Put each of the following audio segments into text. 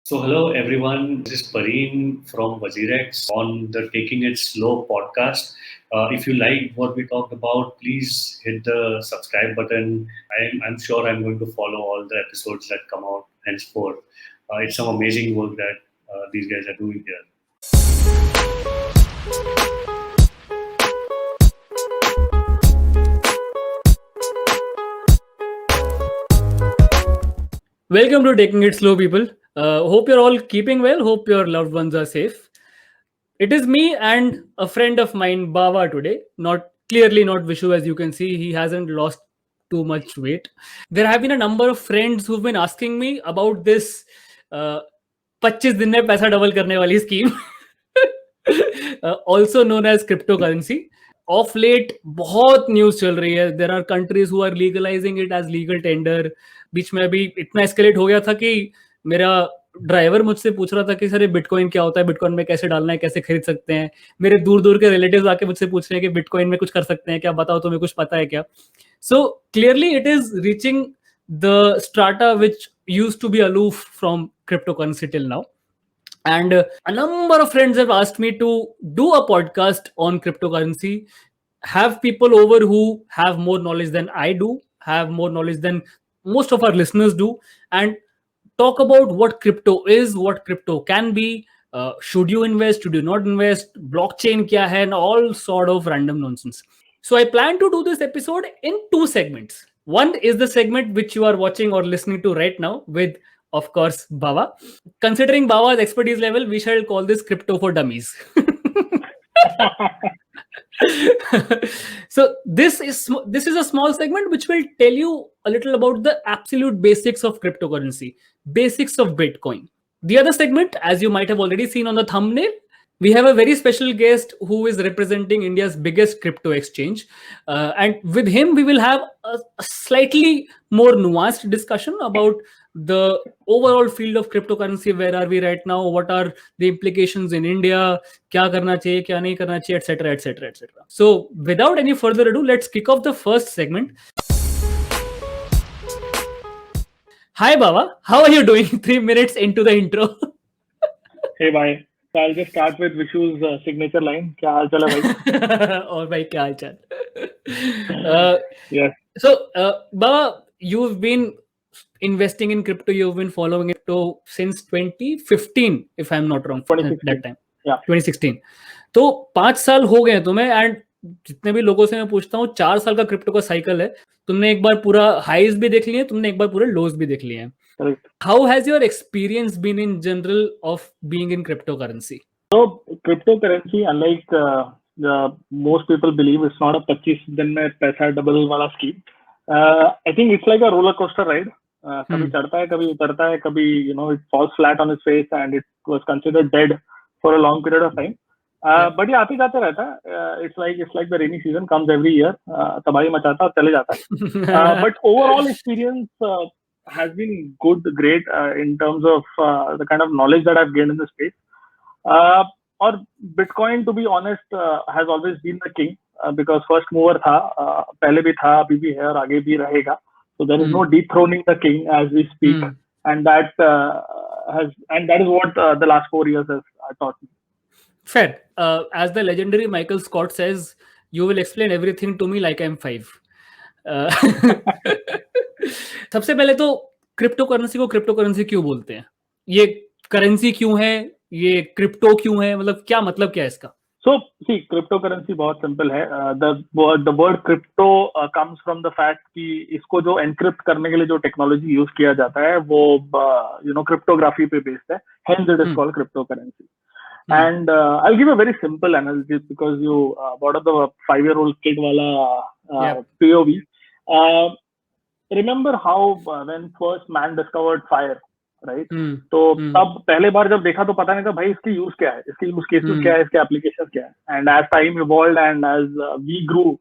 So, hello everyone. This is Pareen from Wazirex on the Taking It Slow podcast. If you like what we talked about, please hit the subscribe button. I'm sure I'm going to follow all the episodes that come out henceforth. It's some amazing work that these guys are doing here. Welcome to Taking It Slow, people. Hope you're all keeping well. Hope your loved ones are safe. It is me and a friend of mine, Baba, today. Not Vishu, as you can see. He hasn't lost too much weight. There have been a number of friends who've been asking me about this 25 दिन में पैसा double करने वाली scheme, also known as cryptocurrency. Of late बहुत news चल रही है. There are countries who are legalising it as legal tender. बीच में अभी इतना एस्केलेट हो गया था कि मेरा ड्राइवर मुझसे पूछ रहा था कि सर ये बिटकॉइन क्या होता है, बिटकॉइन में कैसे डालना है, कैसे खरीद सकते हैं. मेरे दूर दूर के रिलेटिव्स आके मुझसे पूछ रहे हैं कि बिटकॉइन में कुछ कर सकते हैं क्या, बताओ तुम्हें कुछ पता है क्या. So clearly it is reaching the strata which used to be aloof from cryptocurrency till now. And a number of friends have asked me to do a podcast on cryptocurrency, have people over who have more knowledge than I do, have more knowledge than most of our listeners do, and talk about what crypto is, what crypto can be, should you invest, should you not invest, blockchain kya hai, and all sort of random nonsense. So I plan to do this episode in two segments. One is the segment which you are watching or listening to right now with, of course, Baba. Considering Baba's expertise level, we shall call this crypto for dummies. So this is a small segment which will tell you a little about the absolute basics of cryptocurrency, basics of Bitcoin. The other segment, as you might have already seen on the thumbnail, we have a very special guest who is representing India's biggest crypto exchange. And with him, we will have a slightly more nuanced discussion about the overall field of cryptocurrency. Where are we right now? What are the implications in India? क्या करना चाहिए, क्या नहीं करना चाहिए, etc., etc., etc. So, without any further ado, let's kick off the first segment. Hi, Baba. How are you doing? 3 minutes into the intro. Hey, bye. So I'll just start with Vishu's signature line. क्या हाल चाल है भाई? और भाई क्या हाल चाल? Yes. So, Baba, you've been investing in crypto. You've been following crypto since 2015, if I'm not wrong. 2016. That time. Yeah. 2016. तो 5 साल हो गए तुम्हें. एंड जितने भी लोगों से मैं पूछता हूँ, 4 साल का क्रिप्टो का साइकिल है. तुमने एक बार पूरा हाईज भी देख लिए, तुमने एक बार पूरे लोज भी देख लिए हैं. Correct. How has your experience been in general of being in cryptocurrency? So cryptocurrency, unlike most people believe, it's not a 25 दिन में पैसा डबल वाला scheme. I think it's like a roller coaster ride. कभी चढ़ता है, कभी उतरता है, कभी it falls flat on its face and it was considered dead for a long period of time. But ये आते जाते रहता है. It's like the rainy season comes every year. तबाही मचाता है और चले जाता है. But overall experience has been good, great in terms of the kind of knowledge that I've gained in the space. Or Bitcoin, to be honest, has always been the king because first mover था, पहले भी था, अभी भी है और आगे भी रहेगा. So there is no dethroning the king as we speak, and that is what the last 4 years has taught me. Fair. As the legendary Michael Scott says, you will explain everything to me like I'm 5. सबसे पहले तो cryptocurrency को cryptocurrency क्यों बोलते हैं? ये currency क्यों है? ये क्रिप्टो क्यों है? मतलब क्या मतलब क्या है इसका? So see, cryptocurrency बहुत simple है. The word crypto comes from the fact कि इसको जो encrypt करने के लिए जो technology use किया जाता है वो cryptography पे based है. Hence it is called cryptocurrency. And I'll give a very simple analogy because you brought up the 5-year-old kid wala POV. Remember how when first man discovered fire, right? तो तब पहले बार जब देखा तो पता नहीं था भाई इसकी यूज क्या है, इसकी यूज केसेस क्या है, इसके एप्लीकेशन क्या है. And as time evolved and as we grew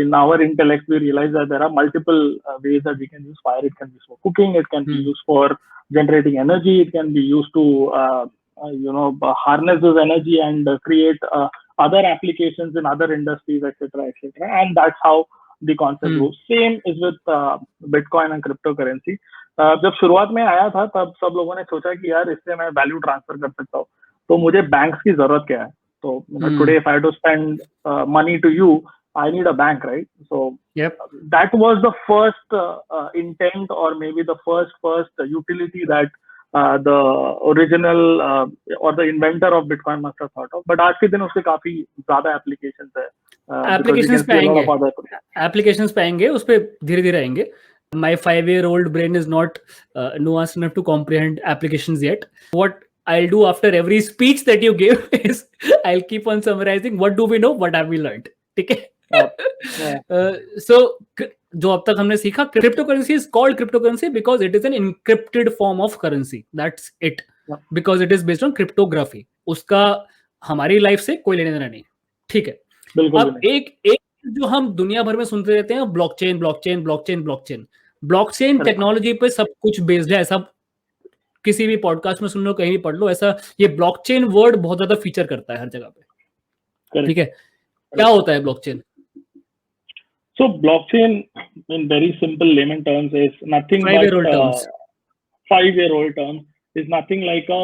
in our intellect, we realized that there are multiple ways that we can use fire. It can be used for cooking, it can be used for generating energy, it can be used to harness this energy and create other applications in other industries, etc., etc. And that's how the concept goes. Same is with Bitcoin and cryptocurrency. जब शुरुआत में आया था तब सब लोगों ने सोचा कि यार इससे मैं वैल्यू ट्रांसफर कर सकता हूँ, तो मुझे बैंक्स की जरूरत क्या है? तो today if I to spend money to you, I need a bank, right? So Yep. that was the first intent, or maybe the first utility that the original or the inventor of Bitcoin must have thought of. But आज के दिन उसके काफी ज्यादा applications है. Applications पे आएंगे, उस पे धीरे-धीरे आएंगे. My 5-year-old brain is not nuanced enough to comprehend applications yet. What I'll do after every speech that you give is I'll keep on summarizing what do we know, what have we learned. ठीक है? So जो अब तक हमने सीखा, cryptocurrency is called cryptocurrency because it is an encrypted form of currency. That's it. Because it is based on cryptography. उसका हमारी life से कोई लेना देना नहीं. ठीक है. अब एक जो हम दुनिया भर में सुनते रहते हैं, ब्लॉकचेन टेक्नोलॉजी पे सब कुछ बेस्ड है. ऐसा किसी भी पॉडकास्ट में सुन लो, कहीं भी पढ़ लो, ऐसा ये ब्लॉकचेन वर्ड बहुत ज्यादा फीचर करता है हर जगह पे. ठीक है. क्या होता है blockchain? So blockchain, in very simple layman terms, is nothing but 5-year-old terms is nothing like a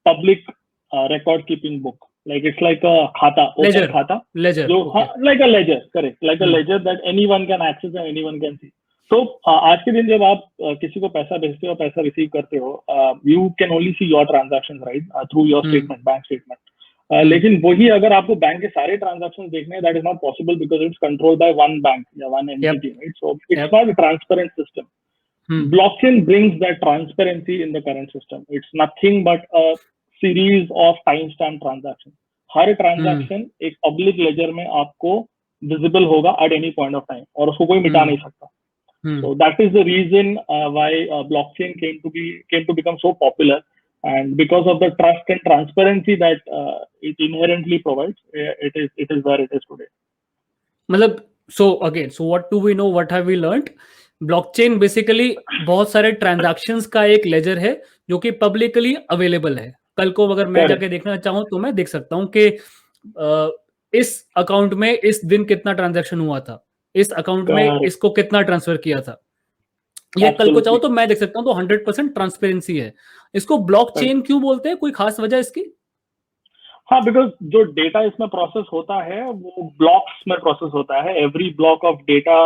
public record keeping book. Like it's like a khata, ledger, open khata, ledger, okay. Like a ledger, correct, like a ledger that anyone can access and anyone can see. So आज के दिन जब आप किसी को पैसा भेजते हो, पैसा रिसीव करते हो, you can only see your transactions, right, through your statement, bank statement. लेकिन वही अगर आपको बैंक के सारे ट्रांजैक्शन देखने हैं, that is not possible because it's controlled by one bank या one entity, right? So it's not a transparent system. Blockchain brings that transparency in the current system. It's nothing but a series of time stamp transaction. हर transaction एक public ledger में आपको visible होगा at any point of time, और उसको कोई मिटा नहीं सकता. So that is the reason why blockchain came to become so popular. And because of the trust and transparency that it inherently provides, it is where it is today. मतलब so what do we know, what have we learned? Blockchain basically बहुत सारे transactions का एक ledger है जो कि publicly available है. कल को अगर मैं जाके देखना चाहूँ तो मैं देख सकता हूँ कि इस अकाउंट में इस दिन कितना ट्रांजैक्शन हुआ था, इस अकाउंट में इसको कितना ट्रांसफर किया था, ये कल को चाहो तो मैं देख सकता हूँ. तो 100% ट्रांसपेरेंसी है. इसको ब्लॉकचेन क्यों बोलते हैं? कोई खास वजह इसकी? हाँ, बिकॉज जो डेटा इसमें प्रोसेस होता है वो ब्लॉक्स में प्रोसेस होता है. Every block of data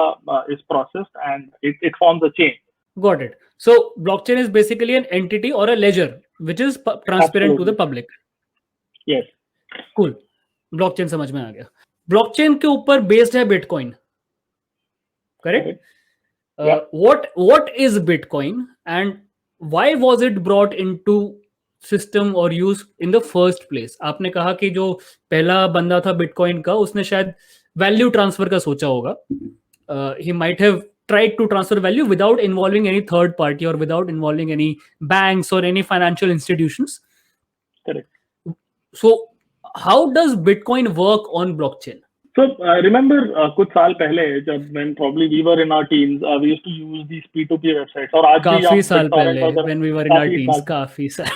is processed and it forms a chain. Got it. So blockchain is basically an entity और a ledger which is transparent to the public. Yes, cool. Blockchain समझ में आ गया. Blockchain के ऊपर based है bitcoin, correct? What is Bitcoin and why was it brought into system or use in the first place? आपने कहा कि जो पहला बंदा था बिटकॉइन का, उसने शायद वैल्यू ट्रांसफर का सोचा होगा. He might have tried to transfer value without involving any third party or without involving any banks or any financial institutions. Correct. So how does Bitcoin work on blockchain? So remember कुछ साल पहले जब when probably we were in our teens, we used to use these P2P websites. और आज भी काफी साल पहले when we were in our teens, काफी साल.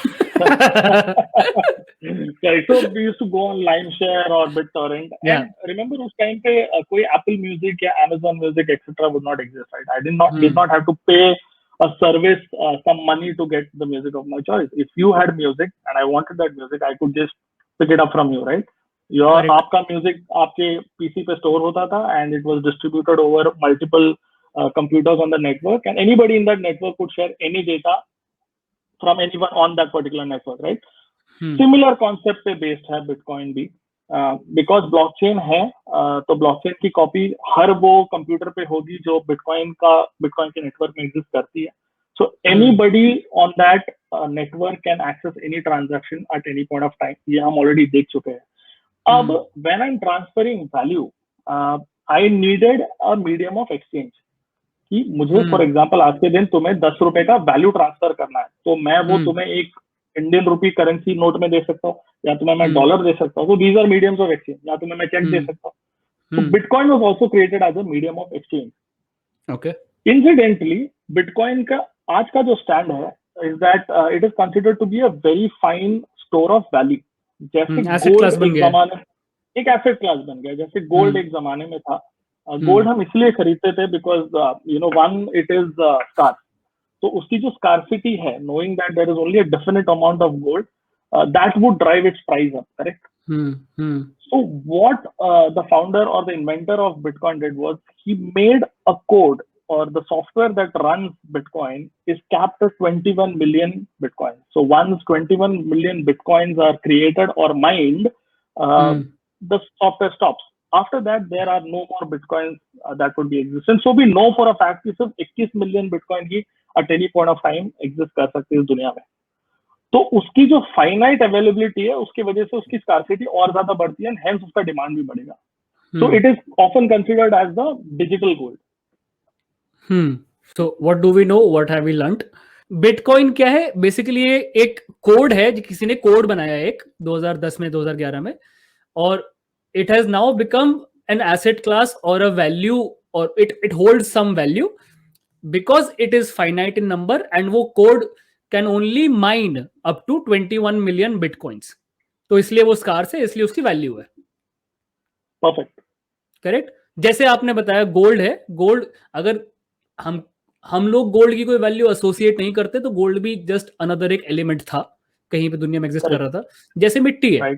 Right, so we used to go on LimeShare or BitTorrent. Yeah. And remember उस time पे कोई Apple Music या Amazon Music etc. would not exist, right? I did not have to pay a service some money to get the music of my choice. If you had music and I wanted that music, I could just pick it up from you, right? आपका music आपके PC पे store होता था and it was distributed over multiple computers on the network, and anybody in that network could share any data from anyone on that particular network, right? Similar concept पे based है Bitcoin भी. Because blockchain है तो blockchain की copy हर वो computer पे होगी जो Bitcoin के नेटवर्क में एग्जिस्ट करती है. So anybody on that network can access any transaction at any point of time. ये हम already देख चुके हैं. अब when I'm transferring value, I needed a medium of exchange. कि मुझे फॉर एग्जांपल आज के दिन तुम्हें 10 रुपए का वैल्यू ट्रांसफर करना है, तो मैं वो तुम्हें एक इंडियन रुपी करेंसी नोट में दे सकता हूँ, या तुम्हें मैं डॉलर दे सकता हूँ. तो these are mediums of exchange. या तुम्हें मैं चेक दे सकता हूँ. तो bitcoin was also created as a medium of exchange. Okay. Incidentally bitcoin का आज का जो स्टैंड है is that it is considered to be a very fine store of value. जैसे गोल्ड एक जमाने एक एसेट क्लास बन गया. जैसे गोल्ड एक जमाने में था. गोल्ड हम इसलिए खरीदते थे because one it is stars. तो उसकी जो स्कार्सिटी है, knowing that there is only a definite amount of gold, that would drive its price up, correct? So what the founder or the inventor of Bitcoin did was he made a code, or the software that runs Bitcoin is capped at 21 million Bitcoins. So once 21 million Bitcoins are created or mined, the software stops. After that, there are no more Bitcoins that would be existent. So we know for a fact कि सिर्फ 21 million Bitcoin he at any point of time exist कर सकते हैं इस दुनिया में. तो उसकी जो फाइनाइट अवेलेबिलिटी है उसकी वजह से उसकी स्कार्सिटी और ज्यादा बढ़ती है, हेंस उसका डिमांड भी बढ़ेगा. So it is often considered as the digital gold. So what do we know, what have we learned? Bitcoin क्या है? बेसिकली ये एक कोड है, किसी ने कोड बनाया एक 2010 में 2011 में, और it has now become an asset class और अ वैल्यू, और it holds some value because it is finite in number, and वो code can only mine up to 21 million bitcoins. तो इसलिए वो स्कार्स है, इसलिए उसकी वैल्यू है. Perfect, correct. जैसे आपने बताया गोल्ड है, गोल्ड अगर हम लोग गोल्ड की कोई वैल्यू एसोसिएट नहीं करते तो गोल्ड भी जस्ट अनदर एक एलिमेंट था, कहीं पे दुनिया में एग्जिस्ट कर रहा था. जैसे मिट्टी है,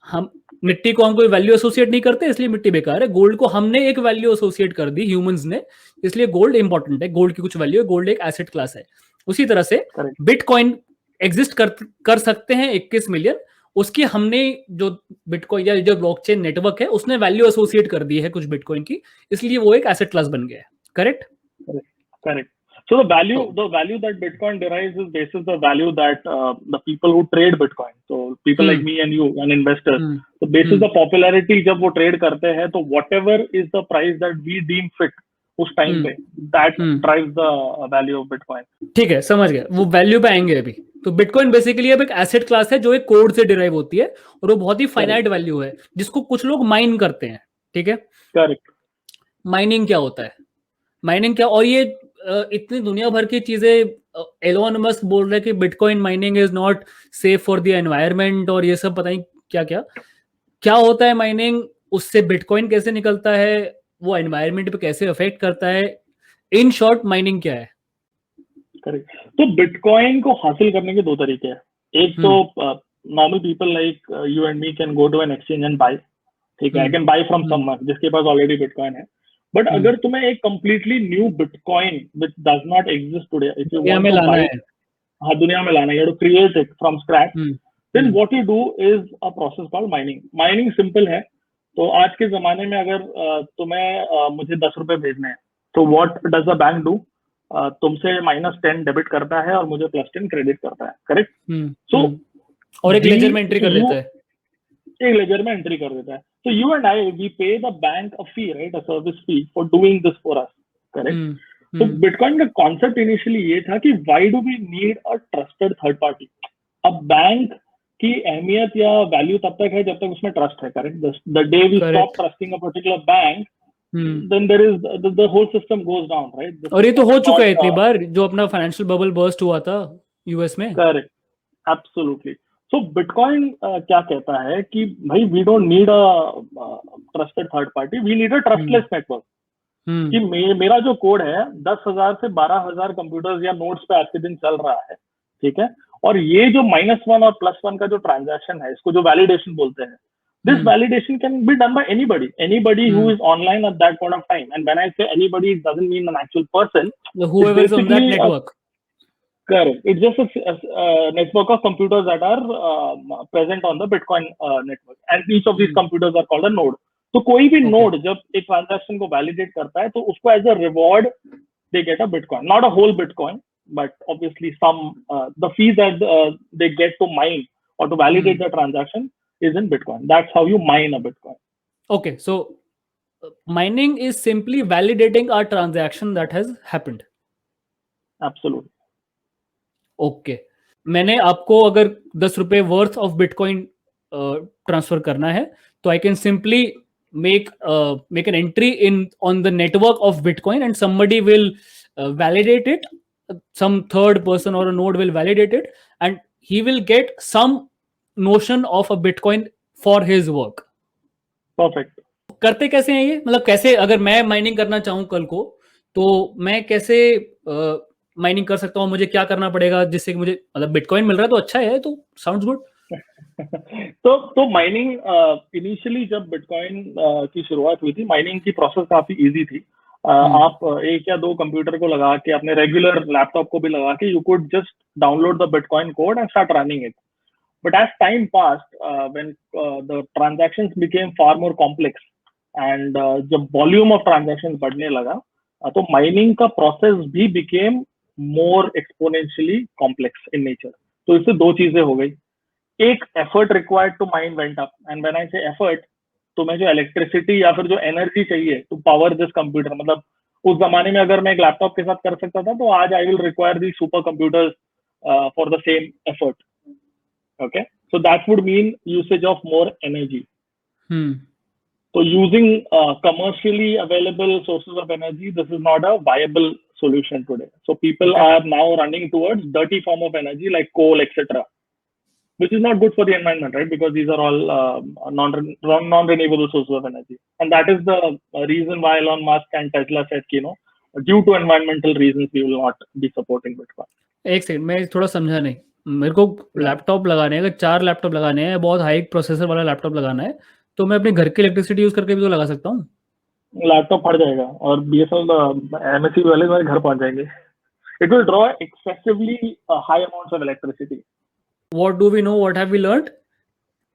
हम मिट्टी को हम कोई वैल्यू एसोसिएट नहीं करते इसलिए मिट्टी बेकार है. गोल्ड को हमने एक वैल्यू एसोसिएट कर दी ह्यूमंस ने, इसलिए गोल्ड इंपॉर्टेंट है, गोल्ड की कुछ वैल्यू है, गोल्ड एक एसेट क्लास है. उसी तरह से बिटकॉइन एग्जिस्ट कर सकते हैं 21 मिलियन, उसकी हमने जो बिटकॉइन या जो ब्लॉकचेन नेटवर्क है उसने वैल्यू एसोसिएट कर दी है कुछ बिटकॉइन की, इसलिए वो एक एसेट क्लास बन गया है. Correct. Correct. So the value that Bitcoin derives is basis the value that the people who trade Bitcoin. So people like me and you, an investor. So basis the popularity, जब वो trade करते हैं तो whatever is the price that we deem fit उस time पे, that drives the value of Bitcoin. ठीक है, समझ गए. वो वैल्यू पे आएंगे अभी. तो बिटकॉइन बेसिकली अब एक एसेट क्लास है जो एक कोड से डिराइव होती है, और वो बहुत ही फाइनाइट वैल्यू है जिसको कुछ लोग माइन करते हैं. ठीक है. करेक्ट. माइनिंग क्या होता है? माइनिंग क्या, और ये इतनी दुनिया भर की चीजें, एलोन मस्क बोल रहे हैं कि bitcoin mining is not safe for the environment, और ये सब पता नहीं क्या क्या क्या होता है माइनिंग, उससे बिटकॉइन कैसे निकलता है, वो एनवायरनमेंट पे कैसे अफेक्ट करता है. इन शॉर्ट माइनिंग क्या है? करेक्ट. तो बिटकॉइन को हासिल करने के दो तरीके हैं. एक तो normal people like you and me can go to an exchange and buy. ठीक है, I can buy from someone जिसके पास ऑलरेडी बिटकॉइन है. बट अगर तुम्हें एक completely new bitcoin which does not exist today, if you want to buy, हाँ दुनिया में लाना है, you have to create it from scratch, then what you do is a process called mining. Mining simple है. तो आज के जमाने में अगर तुम्हें मुझे 10 रुपए भेजने हैं, तो what does the bank do? तुमसे -10 डेबिट करता है और मुझे +10 क्रेडिट करता है. करेक्ट. सो और एक लेजर में एंट्री कर देता है. एक लेजर में एंट्री कर देता है. So you and I, we pay the bank a fee, right? A service fee for doing this for us, correct? So Bitcoin का concept initially ये था कि why do we need a trusted third party? अब bank की अहमियत या value तब तक है जब तक उसमें ट्रस्ट है. Correct. The day we stop trusting a particular bank, then there is the whole system goes down, right? और ये तो हो चुका है इतनी बार, जो अपना फाइनेंशियल बबल बर्स्ट हुआ था यूएस में. करेक्ट. एब्सोल्युटली. सो बिटकॉइन क्या कहता है कि भाई we don't need a trusted third party, we need a trustless network. कि मेरा जो कोड है 10,000 से 12,000 कंप्यूटर्स या नोड्स पे आज के दिन चल रहा है. ठीक है. और ये जो -1 और +1 का जो ट्रांजैक्शन है, इसको जो वैलिडेशन बोलते हैं, this validation can be done by anybody who is online at that point of time. And when I say anybody, it doesn't mean an actual person, whoever is on that network. Correct. It's just a network of computers that are present on the Bitcoin network, and each of these computers are called a node. तो कोई भी node जब एक transaction को validate करता है, तो उसको as a reward they get a Bitcoin, not a whole Bitcoin, but obviously some the fees that they get to mine or to validate the transaction is in Bitcoin. That's how you mine a Bitcoin. Okay, so mining is simply validating a transaction that has happened. Absolutely. Okay. मैंने आपको अगर 10 रुपए worth of bitcoin transfer करना है, तो I can simply make an entry in on the network of bitcoin, and somebody will validate it, some third person or a node will validate it, and he will get some notion of a bitcoin for his work. Perfect. करते कैसे हैं ये? मतलब कैसे, अगर मैं mining करना चाहूँ कल को, तो मैं कैसे माइनिंग कर सकता हूँ, मुझे क्या करना पड़ेगा जिससे कि मुझे मतलब बिटकॉइन मिल रहा है तो अच्छा है, तो साउंड्स गुड। तो माइनिंग इनिशियली जब बिटकॉइन की शुरुआत हुई थी, माइनिंग की प्रोसेस काफी इजी थी। आप एक या दो कंप्यूटर को लगा के, अपने रेगुलर लैपटॉप को भी लगा के, you could just download the bitcoin code and start running it. But as time passed, when the transactions became far more complex and जब volume of transactions बढ़ने लगा, तो mining का process भी became more exponentially complex in nature. तो इससे दो चीजें हो गई. एक effort required to mine went up, and when I say effort, तो मैं जो electricity या फिर जो energy चाहिए to power this computer, मतलब उस जमाने में अगर मैं एक लैपटॉप के साथ कर सकता था, तो आज I will require these super computers for the same effort. Okay, so that would mean usage of more energy. So using commercially available sources of energy, this is not a viable solution today. So people are now running towards dirty form of energy like coal, etc., which is not good for the environment, right? Because these are all non-renewable sources of energy, and that is the reason why Elon Musk and Tesla said, due to environmental reasons, we will not be supporting Bitcoin. एक second, मैं थोड़ा समझा नहीं, मेरे को laptop लगाने हैं, अगर 4 लैपटॉप लगाने हैं, बहुत हाई प्रोसेसर वाला लैपटॉप लगाना है, तो मैं अपने घर की इलेक्ट्रिसिटी यूज करके भी तो लगा सकता हूँ। लैपटॉप फट जाएगा और BSNL MSC वाले तुम्हारे घर पहुंच जाएंगे. It will draw excessively high amounts of electricity. What do we know? What have we learned?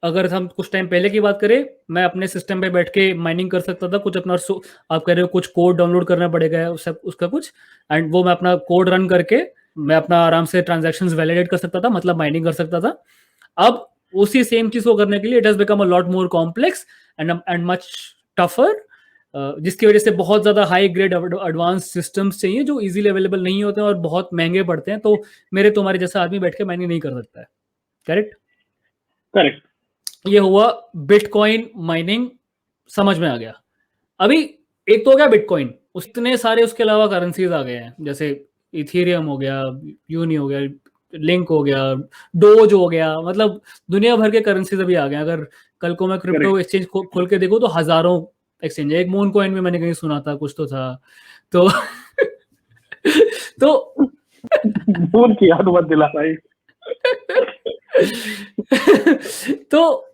अगर हम कुछ टाइम पहले की बात करें, मैं अपने सिस्टम पे बैठ के माइनिंग कर सकता था, कुछ अपना आप कह रहे हो कुछ कोड डाउनलोड करना पड़ेगा उसका कुछ, एंड वो मैं अपना कोड रन करके मैं अपना आराम से ट्रांजैक्शंस वैलिडेट कर सकता था, मतलब माइनिंग कर सकता था. अब उसी सेम चीज को करने के लिए it has become a lot more complex and much tougher, जिसकी वजह से बहुत ज्यादा हाई ग्रेड एडवांस सिस्टम्स चाहिए जो इजीली अवेलेबल नहीं होते हैं और बहुत महंगे पड़ते हैं. तो मेरे तुम्हारे जैसा आदमी बैठ के माइनिंग नहीं कर सकता है. करेक्ट. ये हुआ बिटकॉइन माइनिंग, समझ में आ गया. अभी एक तो हो गया बिटकॉइन, उतने सारे उसके अलावा करेंसीज आ गए हैं, जैसे इथेरियम हो गया, यूनी हो गया, लिंक हो गया, डोज हो गया, मतलब दुनिया भर के करेंसीज अभी आ गए. अगर कल को मैं क्रिप्टो एक्सचेंज खोल के देखो तो हजारों एक्सचेंज है. एक मून कॉइन में मैंने कहीं सुना था, कुछ तो था. तो मून की याद मत दिला भाई. तो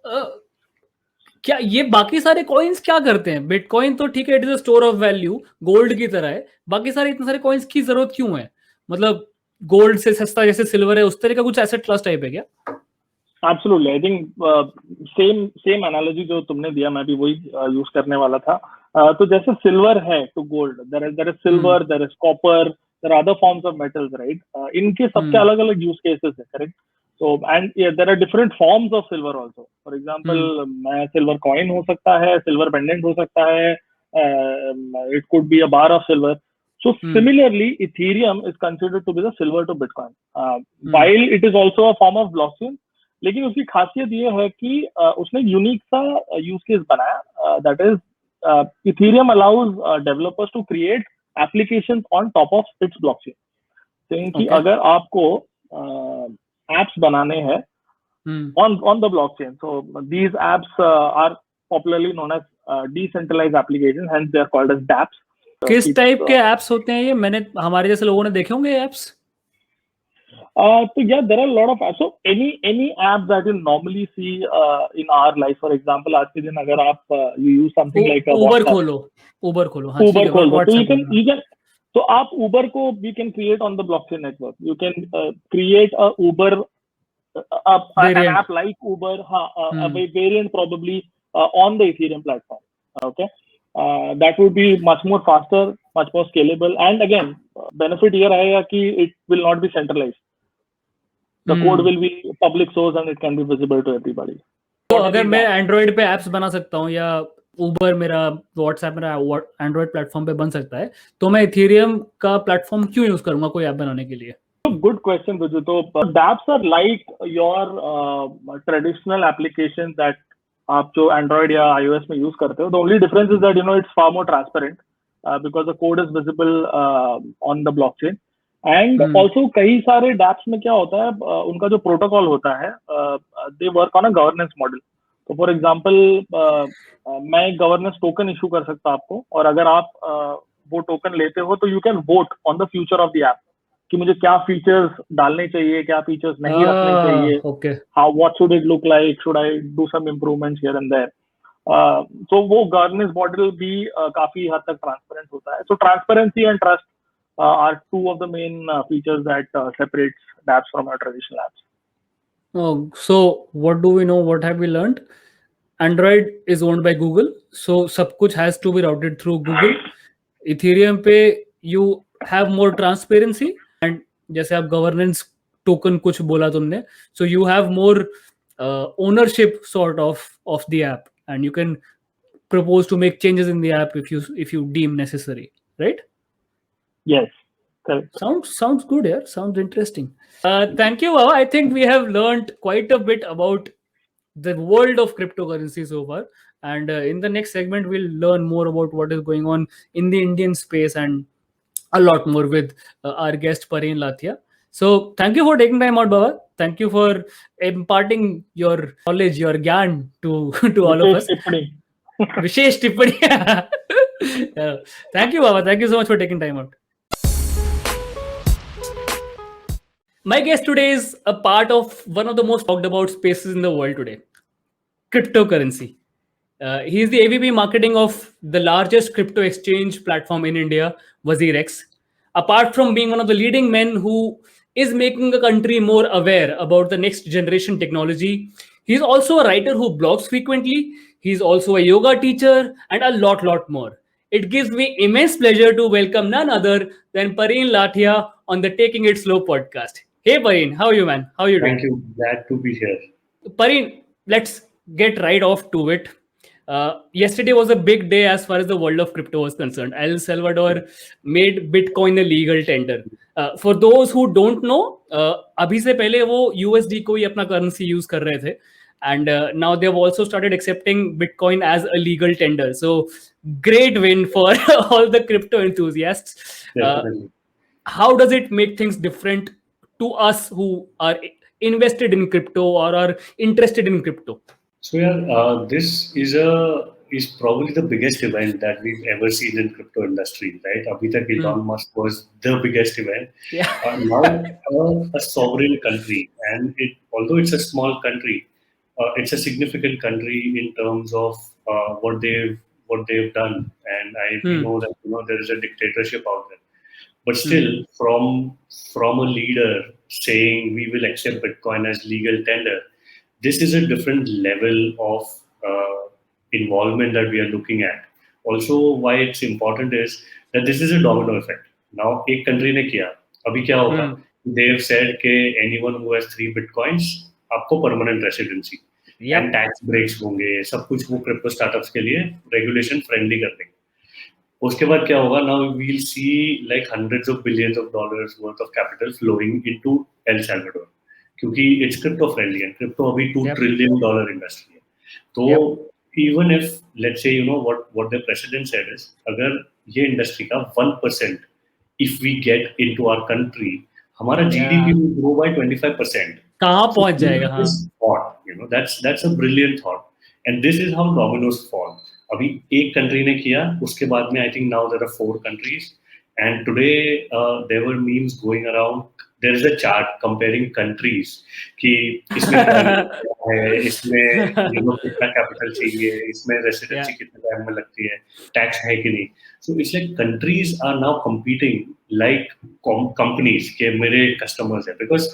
क्या ये बाकी सारे कॉइन्स क्या करते हैं? बिटकॉइन तो ठीक है, it is a store of value, gold की तरह है. बाकी सारे इतने सारे कॉइन्स की जरूरत क्यों है? मतलब गोल्ड से सस्ता जैसे सिल्वर है, उस तरह का कुछ एसेट क्लास टाइप है क्या? Absolutely. I think same analogy जो तुमने दिया, मैं भी वही यूज करने वाला था. तो जैसे सिल्वर है to gold, there is silver, there is copper, there are other forms of metals, right? इनके सबके अलग अलग यूज केसेस है, correct? So and yeah, there are different forms of silver also. For example, मैं silver coin हो सकता है, silver pendant हो सकता है, it could be a bar of silver. So similarly, Ethereum is considered to be the silver to Bitcoin. While it is also a form of blockchain, लेकिन उसकी खासियत ये है कि उसने यूनिक सा यूज केस बनाया, that is Ethereum allows developers to create applications on top of its blockchain. Saying कि अगर आपको एप्स बनाने हैं on the blockchain, so these apps are popularly known as decentralised applications, hence they are called as dApps. किस type के apps होते हैं ये? मैंने हमारे जैसे लोगों ने देखे होंगे apps. So yeah, there are a lot of apps. So any app that you normally see in our life, for example, आज के दिन अगर आप you use something like Uber खोलो. हाँ, Uber खोलो, तो you can तो आप Uber को we can create on the blockchain network. You can create a Uber an app like Uber, a variant probably on the Ethereum platform. Okay, that would be much more faster, much more scalable, and again benefit ये रहेगा कि it will not be centralized. The code will be public source and it can be visible to everybody. तो अगर मैं Android पे apps बना सकता हूँ, या उबर मेरा, व्हाट्सएप मेरा एंड्रॉइड प्लेटफॉर्म पे बन सकता है, तो मैं इथेरियम का प्लेटफॉर्म क्यों यूज करूंगा कोई ऐप बनाने के लिए? गुड क्वेश्चन रुजु. तो dApps are like your traditional applications that आप जो एंड्रॉइड या iOS में यूज करते हो. The only difference is that it's far more transparent because the code is visible on the blockchain. And also कई सारे डैप्स में क्या होता है, उनका जो प्रोटोकॉल होता है, they work on a governance model. तो फॉर एग्जांपल मैं एक गवर्नेंस टोकन इशू कर सकता आपको, और अगर आप वो टोकन लेते हो तो you can vote on the future of the app. कि मुझे क्या फीचर्स डालने चाहिए, क्या फीचर्स नहीं रखने चाहिए, okay. how what should it look like, should I do some improvements here and there. तो वो गवर्नेंस मॉडल भी काफी हद तक ट्रांसपेरेंट होता है. So transparency and trust are two of the main features that separates dApps from our traditional apps. Oh, so what do we know? What have we learned? Android is owned by Google, so सब कुछ has to be routed through Google. Ethereum पे you have more transparency and जैसे आप governance token कुछ बोला तुमने, so you have more ownership sort of the app, and you can propose to make changes in the app if you deem necessary, right? Yes, correct. Sounds good here. Sounds interesting. Thank you, Baba. I think we have learned quite a bit about the world of cryptocurrency so far, and in the next segment we'll learn more about what is going on in the Indian space and a lot more with our guest Pareen Lathia. So thank you for taking time out, Baba. Thank you for imparting your knowledge, your gyan to all of us. Vishesh tippani. Thank you, Baba. Thank you so much for taking time out. My guest today is a part of one of the most talked about spaces in the world today, cryptocurrency. He is the AVP marketing of the largest crypto exchange platform in India, WazirX. Apart from being one of the leading men who is making the country more aware about the next generation technology, he's also a writer who blogs frequently. He's also a yoga teacher and a lot more. It gives me immense pleasure to welcome none other than Pareen Lathia on the Taking It Slow podcast. Hey Pareen, how are you, man? How are you doing? Thank you. Glad to be here. Pareen, let's get right off to it. Yesterday was a big day as far as the world of crypto was concerned. El Salvador made Bitcoin a legal tender. For those who don't know, अभी से पहले वो USD को ही अपना currency use कर रहे थे. And now they've also started accepting Bitcoin as a legal tender. So great win for all the crypto enthusiasts. How does it make things different to us who are invested in crypto or are interested in crypto? So yeah, this is probably the biggest event that we've ever seen in crypto industry, right? Abhi tak Elon Musk was the biggest event. Yeah. Now a sovereign country, and although it's a small country, it's a significant country in terms of what they've done. And we know that there is a dictatorship out there, but still from a leader saying we will accept Bitcoin as legal tender. This is a different level of involvement that we are looking at. Also, why it's important is that this is a domino effect. Now, एक country ने किया, अभी क्या होगा? They've said कि anyone who has 3 bitcoins, आपको permanent residency. And tax breaks होंगे, सब कुछ वो crypto startups के लिए regulation friendly कर देंगे. उसके बाद क्या होगा? Now we'll see like hundreds of billions of dollars worth of capital flowing into El Salvador. क्योंकि it's crypto friendly and crypto अभी $2 trillion industry है. तो even if let's say what the president said is अगर ये industry का 1% if we get into our country हमारा GDP will grow by 25%. कहाँ पहुँच जाएगा? हाँ. Thought, that's a brilliant thought, and this is how dominoes fall. अभी एक country ने किया, उसके बाद में I think now there are 4 countries, and today there were memes going around. There is a chart comparing countries कि इसमें है, इसमें कितना capital चाहिए, इसमें residency कितने time में लगती है, tax है कि नहीं. So it's like countries are now competing like companies के मेरे customers है, because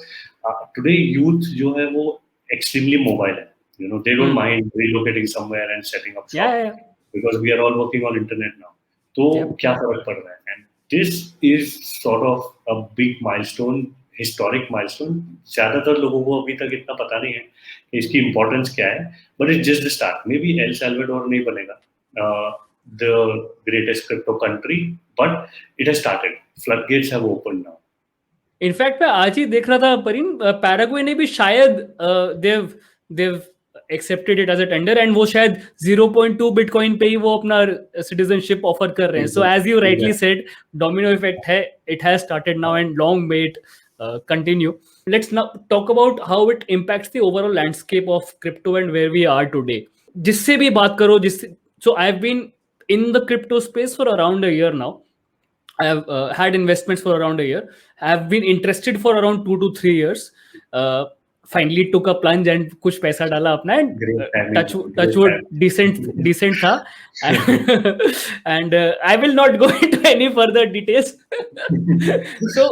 today youth जो है वो extremely mobile है. They don't mind relocating somewhere and setting up shop because we are all working on internet now. तो क्या फर्क पड़ रहा है? And this is sort of a big milestone, historic milestone. ज़्यादातर लोगों को अभी तक इतना पता नहीं है कि इसकी importance क्या है, but it's just the start. Maybe El Salvador नहीं बनेगा the greatest crypto country, but it has started. Floodgates have opened now. In fact, मैं आज ही देख रहा था परिन, पैराग्वे ने भी शायद they've accepted it as a tender, and वो शायद 0.2 बिटकॉइन पे ही वो अपना citizenship ऑफर कर रहे हैं. So as you rightly said, domino effect है, it has started now and long may it continue. Let's now talk about how it impacts the overall landscape of crypto and where we are today. जिससे भी बात करो, so I've been in the crypto space for around a year now. I have had investments for around a year. I have been interested for around 2 to 3 years. Finally took a plunge and कुछ पैसा डाला अपना and Great timing. touch wood decent था. And I will not go into any further details. So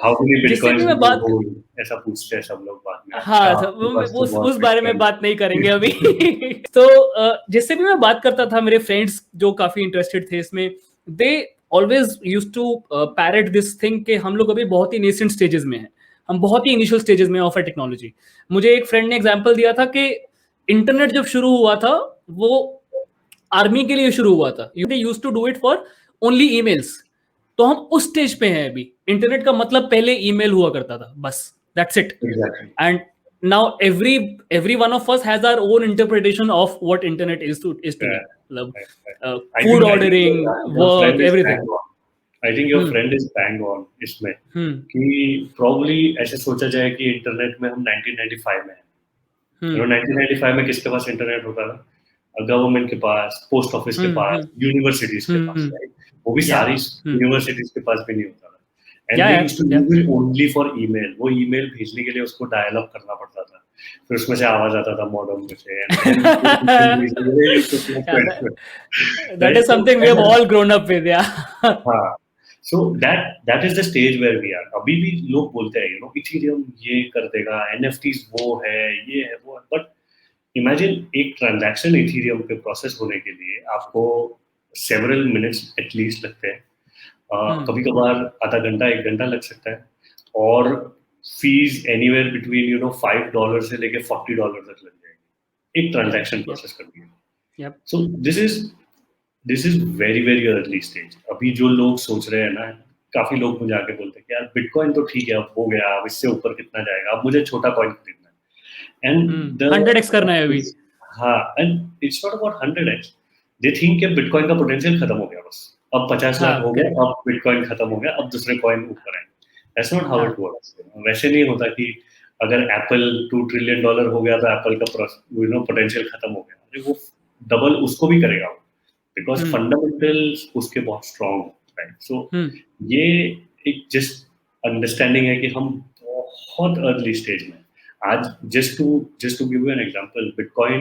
How many जिससे भी bitcoins मैं do you बात hold? ऐसा पूछते हैं सब लोग बाद में. हाँ अच्छा, उस बारे में बात नहीं करेंगे अभी. तो जिससे भी मैं बात करता था, मेरे फ्रेंड्स जो काफी इंटरेस्टेड थे इसमें, they always used to parrot this thing कि हम लोग अभी बहुत ही नेसेंट स्टेजेस में हैं, हम बहुत ही इनिशियल स्टेजेस में ऑफ टेक्नोलॉजी. मुझे एक फ्रेंड ने एग्जांपल दिया था कि इंटरनेट जब शुरू हुआ था वो आर्मी के लिए शुरू हुआ था. They used to do it for only emails. तो हम उस स्टेज पे हैं अभी. इंटरनेट का मतलब पहले ईमेल हुआ करता था, बस, that's it. Exactly. And now every one of us has our own interpretation of what internet is today. Like, I food think ordering, your work, friend is everything. bang on. I think your Hmm. friend is bang on इसमें Hmm. कि probably ऐसे सोचा जाए कि internet में हम 1995 में हैं. Hmm. 1995 में किसके पास इंटरनेट होता था? गवर्नमेंट के पास, पोस्ट ऑफिस के पास, यूनिवर्सिटीज के पास, right? वो भी सारी यूनिवर्सिटीज के पास भी नहीं होता था. And they used to use it only for email. वो email भेजने के लिए उसको डायल अप करना पड़ता था. फिर उसमें से आवाज आता था मॉडेम में से. That is something we have all grown up with, yeah. हाँ. So that is the stage where we are. अभी भी लोग बोलते हैं, you know, Ethereum ये कर देगा, NFTs वो है, ये है, वो है. But imagine एक transaction Ethereum पे process होने के लिए आपको several minutes at least लगते हैं. कभी कभार आधा घंटा 1 घंटा लग सकता है. और फीस एनीवेयर बिटवीन $5 से लेके $40 तक लग जाएगी एक ट्रांजैक्शन प्रोसेस करने में. So this is very very early stage. अभी जो लोग सोच रहे हैं ना, काफी लोग मुझे आके बोलते हैं कि यार बिटकॉइन तो ठीक है, अब हो गया, अब इससे ऊपर कितना जाएगा, अब मुझे छोटा कॉइन खरीदना है. एंड 100x करना है अभी. हाँ, and it's not about 100x. They think कि बिटकॉइन का पोटेंशियल खत्म हो गया, बस अब 50 लाख हो गया, अब बिटकॉइन खत्म हो गया, अब दूसरे कॉइन ऊपर आए. That's not how it works. वैसे नहीं होता कि अगर एप्पल $2 ट्रिलियन हो गया तो एप्पल का पोटेंशियल खत्म हो गया. वो डबल उसको भी करेगा, बिकॉज फंडामेंटल्स उसके बहुत स्ट्रांग है, राइट. सो ये एक जस्ट अंडरस्टैंडिंग है कि हम बहुत अर्ली स्टेज में आज. Just to give you an example, bitcoin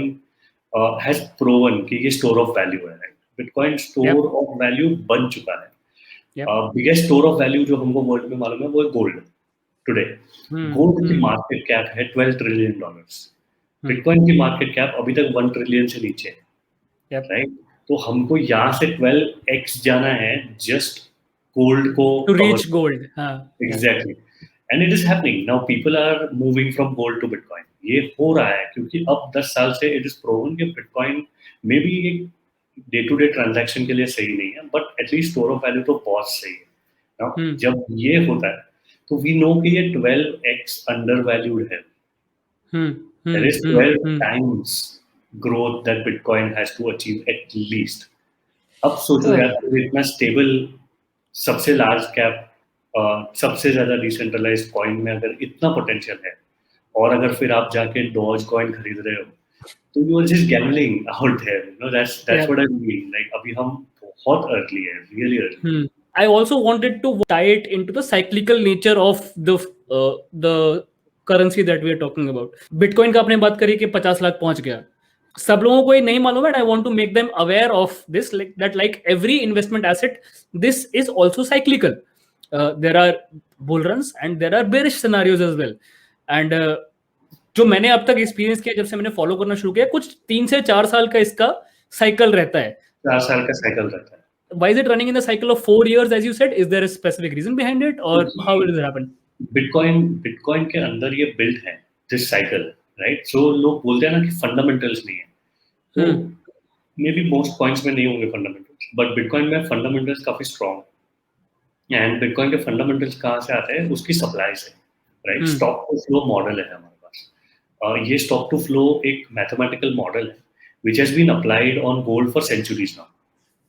has proven कि ये स्टोर ऑफ वैल्यू है, right. Bitcoin store of value बन चुका है. बिगेस्ट स्टोर ऑफ वैल्यू जो हमको वर्ल्ड में मालूम है वो है गोल्ड. टुडे गोल्ड की मार्केट कैप है $12 ट्रिलियन. बिटकॉइन की मार्केट कैप अभी तक 1 ट्रिलियन से नीचे है, राइट. तो हमको यहाँ से 12x जाना है जस्ट गोल्ड को to reach gold. Exactly. And it is happening now. People are moving from gold to bitcoin. ये हो रहा है क्योंकि अब 10 साल से इट इज प्रूवन कि बिटकॉइन में भी एक डे टू डे ट्रांजैक्शन के लिए सही नहीं है, but at least store of value तो बहुत सही है. जब ये होता है तो वी नो कि ये 12x अंडर वैल्यूड है. There is 12 times growth that Bitcoin has to achieve at least. अब सोचो यार, इतना स्टेबल, सबसे लार्ज कैप, सबसे ज्यादा डिसेंट्रलाइज्ड कॉइन में अगर इतना पोटेंशियल है, और अगर फिर आप जाके डॉज कॉइन खरीद रहे हो, तो you are just gambling out there. That's what I mean. Like अभी हम बहुत early है, really early. I also wanted to tie it into the cyclical nature of the currency that we are talking about. Bitcoin का आपने बात करी कि 50 लाख पहुंच गया. सब लोगों को ये नहीं मालूम है. I want to make them aware of this, like every investment asset, this is also cyclical. There are bull runs and there are bearish scenarios as well. And जो मैंने अब तक एक्सपीरियंस किया, जब से मैंने फॉलो करना शुरू किया, कुछ 3 से 4 साल का इसका साइकिल रहता है. 4 साल का साइकिल रहता है. Why is it running in the cycle of 4 years, as you said? Is there a specific reason behind it, or how does it happen? Bitcoin के अंदर ये built है this cycle, right? So लोग बोलते हैं ना कि fundamentals नहीं है. तो maybe most coins में नहीं होंगे fundamentals, but Bitcoin में fundamentals काफी strong. And Bitcoin के fundamentals कहाँ से आते हैं? उसकी supply से, right? Stock to flow model है हमारे पास. ये stock to flow एक mathematical model है, which has been applied on gold for centuries now.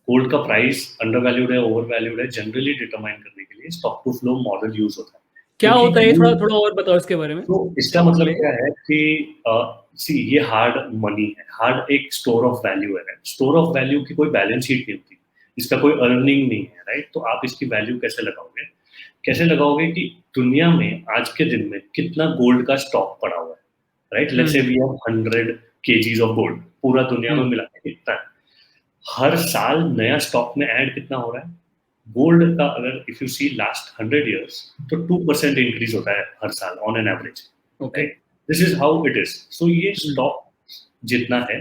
गोल्ड का प्राइस अंडर वैल्यूड है, ओवर वैल्यूड है, जनरली डिटरमाइन करने के लिए stock to flow model use होता है. क्या होता है, थोड़ा और बताओ इसके बारे में. तो इसका मतलब क्या है कि ये हार्ड मनी है, हार्ड एक स्टोर ऑफ वैल्यू है. स्टोर ऑफ वैल्यू की कोई बैलेंस शीट नहीं होती. इसका कोई अर्निंग नहीं है, राइट? तो आप इसकी वैल्यू कैसे लगाओगे? कैसे लगाओगे कि दुनिया में आज के दिन में कितना गोल्ड का स्टॉक पड़ा हुआ है, right? Let's say we have 100 kgs of gold, पूरा दुनिया में मिला के कितना है? हर साल नया स्टॉक में ऐड कितना हो रहा है? गोल्ड का अगर if you see last 100 years तो 2% इंक्रीज होता है हर साल on an average, okay this is how it is. So ये स्टॉक जितना है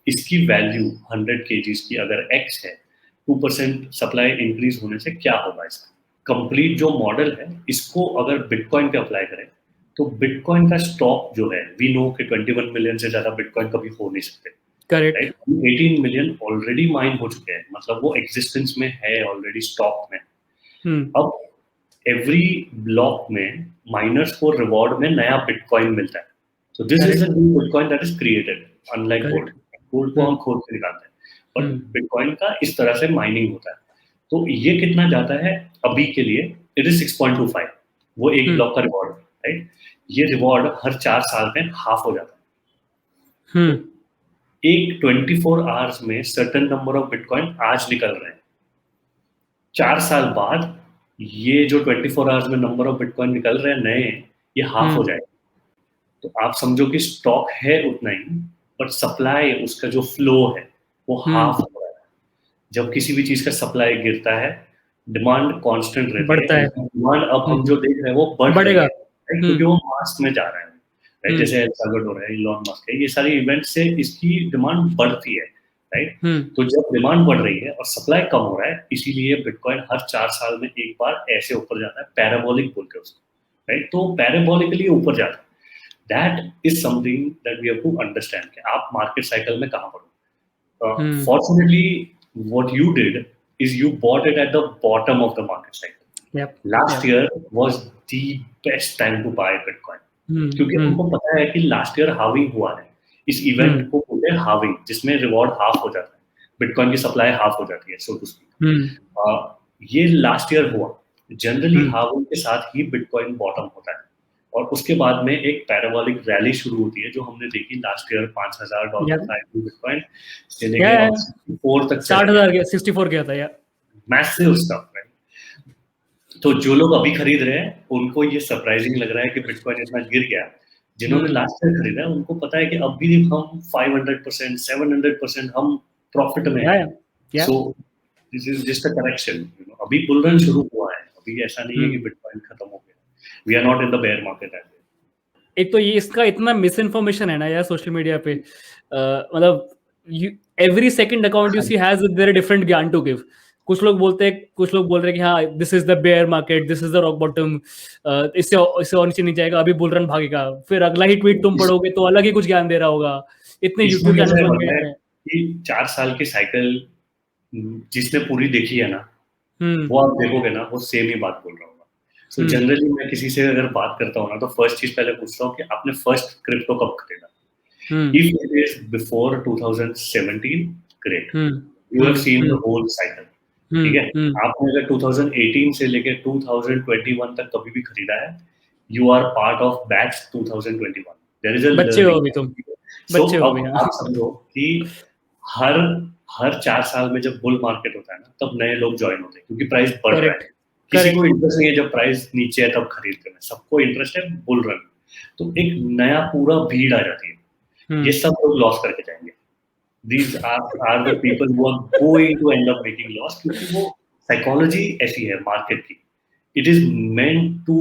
इसकी वैल्यू 100 kgs की अगर x है, 2% सप्लाई इंक्रीज होने से क्या होगा? इसका कंप्लीट जो मॉडल है इसको अगर बिटकॉइन पे अप्लाई करें तो बिटकॉइन का स्टॉक जो है, वी नो कि 21 मिलियन से ज्यादा बिटकॉइन कभी हो नहीं सकते, करेक्ट 18 मिलियन ऑलरेडी माइन हो चुके हैं, मतलब वो एग्जिस्टेंस में है ऑलरेडी स्टॉक में। अब एवरी ब्लॉक में माइनर्स को रिवॉर्ड में नया बिटकॉइन मिलता है, so this is the new bitcoin that is created, unlike gold. Gold को हम खोद के निकालते हैं, बट बिटकॉइन का इस तरह से माइनिंग होता है। तो ये कितना जाता है अभी के लिए? इट इज 6.25, वो एक ब्लॉक का रिवॉर्ड, राइट? ये रिवॉर्ड हर 4 साल में हाफ हो जाता है। एक 24 आवर्स में सर्टेन नंबर ऑफ बिटकॉइन आज निकल रहे हैं, 4 साल बाद ये जो 24 आवर्स में नंबर ऑफ बिटकॉइन निकल रहे हैं नए, ये हाफ हो जाएगा। तो आप समझो कि स्टॉक है उतना ही, बट सप्लाई उसका जो फ्लो है वो हाफ हो रहा है। जब किसी भी चीज का सप्लाई गिरता है, डिमांड कांस्टेंट रहता है, डिमांड अब हम जो देख रहे हैं वो बढ़ेगा, क्योंकि वो मास में जा रहा है, राइट? जैसे एल साल्वाडोर है, इलॉन मस्क है, ये सारी इवेंट से इसकी डिमांड बढ़ती है, राइट? तो जब डिमांड बढ़ रही है और सप्लाई कम हो रहा है, इसीलिए बिटकॉइन हर 4 साल में एक बार ऐसे ऊपर जाता है, पैराबोलिक बोलते हैं उसको, राइट? तो पैराबोलिकली ऊपर जाता है। That is something that we have to understand कि आप मार्केट साइकिल में कहाँ पर हो। Fortunately what you did is you bought it at the bottom of the market cycle. Last year was the best time to buy Bitcoin. क्योंकि हमको पता है कि लास्ट ईयर हाविंग हुआ है, इस इवेंट को बोलते हैं हाविंग, जिसमें रिवॉर्ड हाफ हो जाता है, बिटकॉइन की सप्लाई हाफ हो जाती है, सो टू स्पीक। ये लास्ट ईयर हुआ। जनरली हाविंग के साथ ही बिटकॉइन बॉटम होता है और उसके बाद में एक पैराबोलिक रैली शुरू होती है, जो हमने देखी लास्ट ईयर। $5,000 था बिटकॉइन से लेके 64 तक, 60,000 गया, 64 गया था यार, मैसिव स्टफ, राइट? तो जो लोग अभी खरीद रहे हैं उनको ये सरप्राइजिंग लग रहा है कि बिटकॉइन इतना गिर गया। जिन्होंने लास्ट ईयर खरीदा है उनको पता है कि अब भी हम 500%, 700% हम प्रॉफिट में हैं। So this is just a correction, अभी बुल रन शुरू हुआ है, अभी ऐसा नहीं है कि बिटकॉइन खत्म हो गया। We are not in the bear market as well. एक तो ये इसका इतना मिस इन्फॉर्मेशन है ना यार सोशल मीडिया पे, मतलब every second account you see has their different ज्ञान टू गिव। कुछ लोग बोल रहे हैं कि हाँ this is the bear market, this is the rock bottom, इससे और नीचे नहीं जाएगा, अभी बुल रन भागेगा। फिर अगला ही ट्वीट तुम पढ़ोगे तो अलग ही कुछ ज्ञान दे रहा होगा। इतने यूट्यूब चैनल बन गए हैं कि 4 साल की साइकिल जिसने पूरी देखी है ना, वो आप देखोगे ना, वो सेम ही बात बोल रहा हूँ। So जनरली मैं किसी से अगर बात करता हूँ ना, तो फर्स्ट चीज पहले पूछता हूँ कि आपने फर्स्ट क्रिप्टो कब खरीदा? If it is before 2017, great. You have seen the whole cycle. ठीक है? आपने अगर 2018 से लेके 2021 तक कभी भी खरीदा है, you are part of batch 2021. There is a बच्चे हो अभी तुम, बच्चे हो अभी। आप समझो कि हर 4 साल में जब बुल मार्केट होता है ना, तब नए लोग ज्वाइन होते हैं, क्योंकि प्राइस बढ़ रहा है। किसी को इंटरेस्ट नहीं है जब प्राइस नीचे है तब खरीदते हैं, सबको इंटरेस्ट है बुल रन। तो एक नया पूरा भीड़ आ जाती है, ये सब लोग लॉस करके जाएंगे। These are the people who are going to end up making loss, क्योंकि वो साइकोलॉजी ऐसी है मार्केट की। It is meant to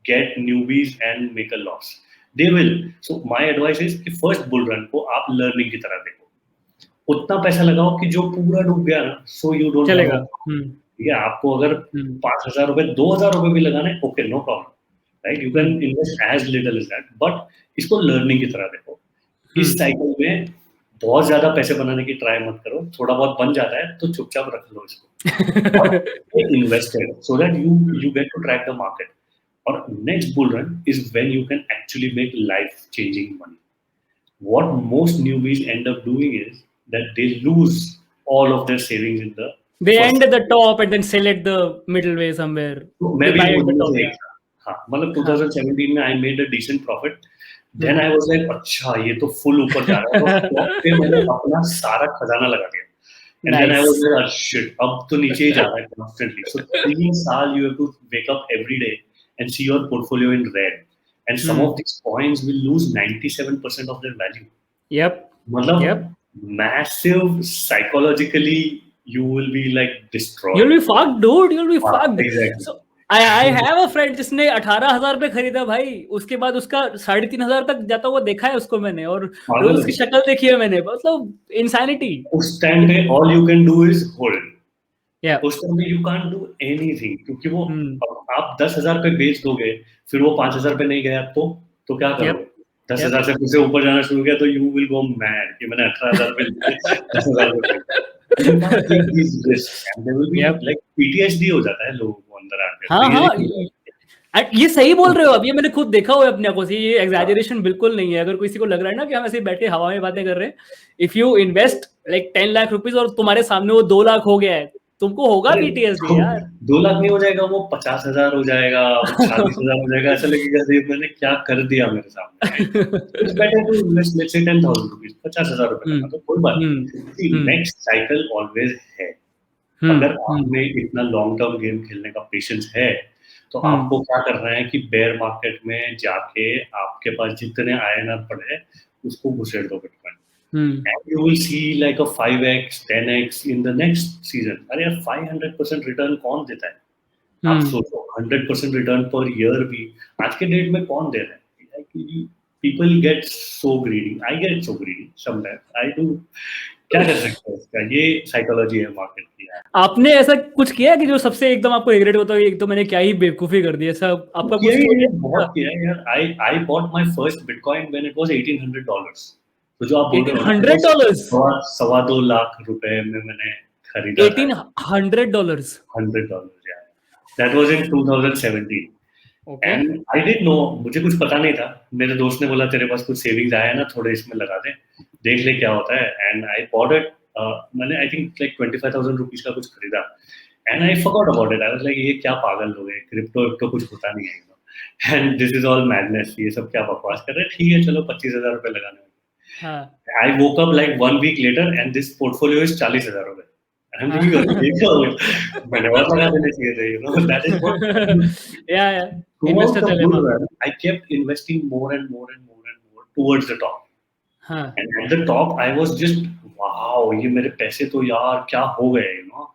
get newbies and make a loss. They will. So my advice is कि first bull run को आप learning की तरह देखो। उतना पैसा लगाओ कि जो पूरा डूब गया ना, so you don't चलेगा। ठीक है, आपको अगर 5,000 रुपए, 2,000 रुपए भी लगाने, okay, no problem, right? You can invest as little as that, but इसको लर्निंग की तरह देखो। इस साइकिल में बहुत ज्यादा पैसे बनाने की ट्राई मत करो, थोड़ा बहुत बन जाता है तो चुपचाप रख लो इसको, invested, so that you get to track the market. और next bull run is when you can actually make life changing money. What most newbies end up doing is that they lose all of their savings in the they end at the top and then sell at the middle way somewhere. Maybe मतलब 2017 में I made a decent profit. Then I was like, अच्छा ये तो full ऊपर जा रहा है, तो पे मैंने अपना सारा खजाना लगा दिया And then I was Nice. like, oh, shit, अब तो नीचे ही जा रहा है constantly. So 3 साल you have to wake up every day and see your portfolio in red. And some of these coins will lose 97% of their value. Yep. मतलब Yep. massive psychologically you will be like destroyed. You'll be fucked, dude. You'll be fucked. Exactly. So I have a friend जिसने 18,000 पे खरीदा भाई, उसके बाद उसका 3,500 तक जाता हुआ देखा है उसको मैंने, और रोज उसकी शक्ल देखी है मैंने, मतलब insanity. उस टाइम पे all you can do is hold. Yeah. उस टाइम पे you can't do anything क्योंकि वो आप 10,000 पे बेच दोगे, फिर वो 5,000 पे नहीं गया तो क्या करोगे? 10,000 से फिर से ऊपर जाना शुरू किया तो you will go mad कि मैंने 18,000 पे 10,000 पे you can't take these risks and there will be like PTSD हो जाता है लोगों को अंदर आके. हाँ, ये सही बोल रहे हो. अब ये मैंने खुद देखा हुआ है अपने आंखों से, ये एग्जैजरेशन बिल्कुल नहीं है. अगर किसी को लग रहा है ना कि हम ऐसे बैठे हवा में बातें कर रहे हैं, if you invest like 10 lakh rupees और तुम्हारे सामने वो 2 लाख हो गया है, तुमको होगा PTSD यार. 2 लाख नहीं हो जाएगा, वो 50,000 हो जाएगा, 40,000 हो जाएगा. ऐसा लगेगा कि मैंने क्या कर दिया मेरे सामने. It's better to invest let's say 10,000 rupees, 50,000 रुपए का तो कोई बात नहीं. नेक्स्ट साइकिल ऑलवेज है. अगर आप में इतना लॉन्ग टर्म गेम खेलने का पेशेंस है तो आपको क्या करना है कि बेयर मार्केट में जाके आपके पास जितने INR पड़े उसको घुसेड़ दो bitcoin. And you will see like a 5x, 10x in the next season. अरे यार 500% रिटर्न कौन देता है? आप सोचो 100% रिटर्न पर ईयर भी आज के डेट में कौन दे रहा है? People get so greedy. I get so greedy sometimes. I do. क्या कर सकते हैं इसका? ये साइकोलॉजी है मार्केट की. आपने ऐसा कुछ किया कि जो सबसे एकदम आपको रिग्रेट होता है, एक तो मैंने क्या ही बेवकूफी कर दी, ऐसा आपका कुछ? बहुत किया यार. I bought my first Bitcoin when it was $1,800. तो जो आप बोल रहे हो $1,800 $2.25 लाख रुपए में मैंने खरीदा. $1,800. $100 यार. That was in 2017. Okay. And I didn't know, मुझे कुछ पता नहीं था. मेरे दोस्त ने बोला तेरे पास कुछ सेविंग्स आया ना, थोड़े इसमें लगा दे, देख ले क्या होता है. And I bought it. मैंने I think like 25,000 rupees का कुछ खरीदा. And I forgot about it. I was like ये क्या पागल लोग हैं, क्रिप्टो कुछ होता नहीं है. And this is all madness. ये सब क्या बकवास कर रहे हैं. ठीक है चलो 25,000 रुपए लगाने. I woke up like 1 week later and this portfolio is 40,000 रुपए. I'm thinking, मैंने और लगा देने चाहिए थे, you know. That is what. Yeah. Investor dilemma. I kept investing more and more towards the top. And at the top, I was just wow, ये मेरे पैसे तो यार क्या हो गए, you know,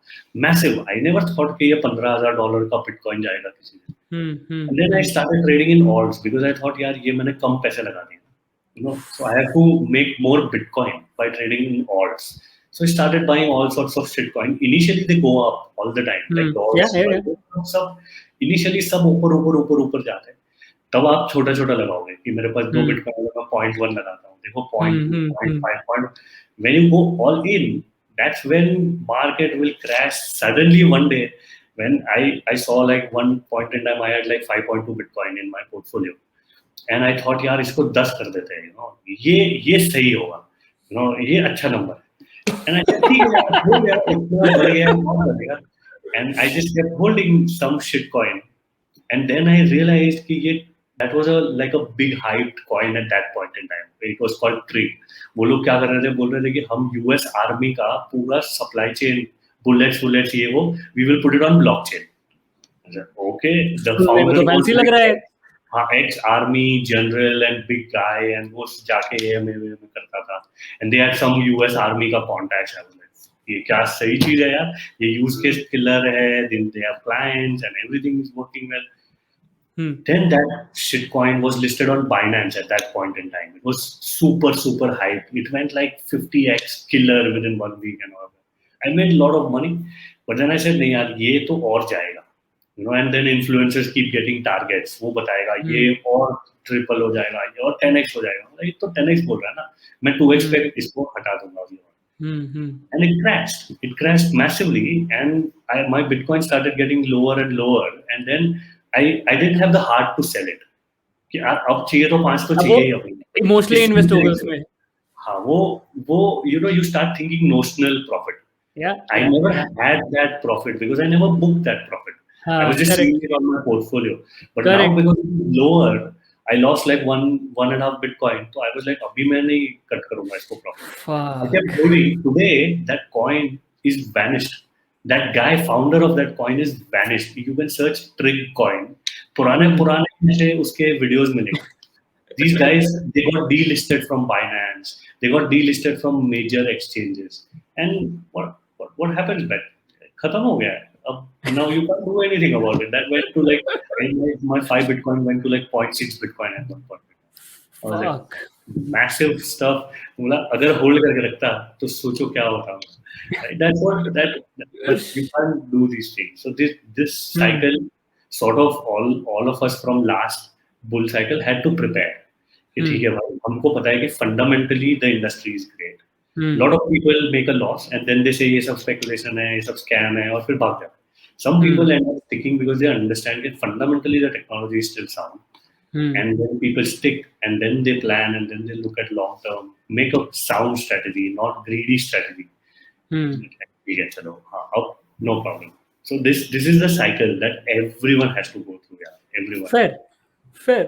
massive. I never thought कि ये $15,000 का Bitcoin जाएगा किसी दिन. And then I started trading in alts because I thought यार ये मैंने कम पैसे लगा दिए, you know, so I have to make more Bitcoin by trading in alts. So I started buying all sorts of shitcoin. Initially they go up all the time, like dollars. सब initially सब ऊपर जाते हैं. तब आप छोटा लगाओगे कि मेरे पास 2 Bitcoin लगा, 0.1 लगाता हूँ, देखो 0.2, 0.5. When you go all in, that's when market will crash suddenly one day. When I saw like one point in time I had like 5.2 Bitcoin in my portfolio, and I thought यार इसको 10 कर देते हैं, you know, ये सही होगा, you know, ये अच्छा नंबर. And I said ठीक है हो गया, इतना बढ़ गया, बहुत बढ़ गया. And I just kept holding some shitcoin, and then I realized कि ये that was like a big hyped coin at that point in time. It was called Trig. वो लोग क्या कर रहे थे, बोल रहे थे कि हम US आर्मी का पूरा सप्लाई चेन, बुलेट्स ये वो, we will put it on blockchain. Okay, the founder तो फैंसी लग रहा है. हाँ, ex army general and big guy, and वो जाके AMA में करता था, and they had some US army का contacts. ये क्या सही चीज है यार, ये use case killer है, then they have clients and everything is working well. Then that shitcoin was listed on Binance at that point in time. It was super hype. It went like 50x killer within 1 week and all that. I made a lot of money, but then I said नहीं यार ये तो और जाएगा, you know. And then influencers keep getting targets. वो बताएगा ये और triple हो जाएगा, ये और 10x हो जाएगा. ये तो 10x बोल रहा है ना, मैं 2x पे इसको हटा दूंगा. And it crashed massively, and my Bitcoin started getting lower and lower, and then I didn't have the heart to sell it. कि अब चाहिए तो 5 तो चाहिए ही अपनी. Mostly invest होगा उसमें. हाँ वो you know, you start thinking notional profit. I never had that profit because I never booked that profit. I was just seeing it on my portfolio. But now because it's lower, I lost like 1.5 Bitcoin. So I was like, अभी मैं नहीं cut करूँगा इसको profit. I kept holding. Today that coin is vanished. That guy, founder of that coin, is vanished. You can search Trig coin. पुराने से उसके videos मिलेंगे. These guys, they got delisted from Binance. They got delisted from major exchanges. And what happens back? खत्म हो गया है. Now you can't do anything about it. That went to like, my 5 Bitcoin went to like 0.6 Bitcoin at one point. I was like, massive stuff. अगर hold करके रखता तो सोचो क्या होता. Right? But you can't do these things. So this cycle, sort of all of us from last bull cycle had to prepare. ठीक है भाई, हमको पता है कि fundamentally the industry is great. Lot of people make a loss and then they say ये सब speculation है, ये सब scam है, और फिर भाग जाते. Some people end up sticking because they understand that fundamentally the technology is still sound. And then people stick, and then they plan, and then they look at long term, make a sound strategy, not greedy strategy. No problem. So this is the cycle that everyone has to go through. Yeah, everyone. Fair.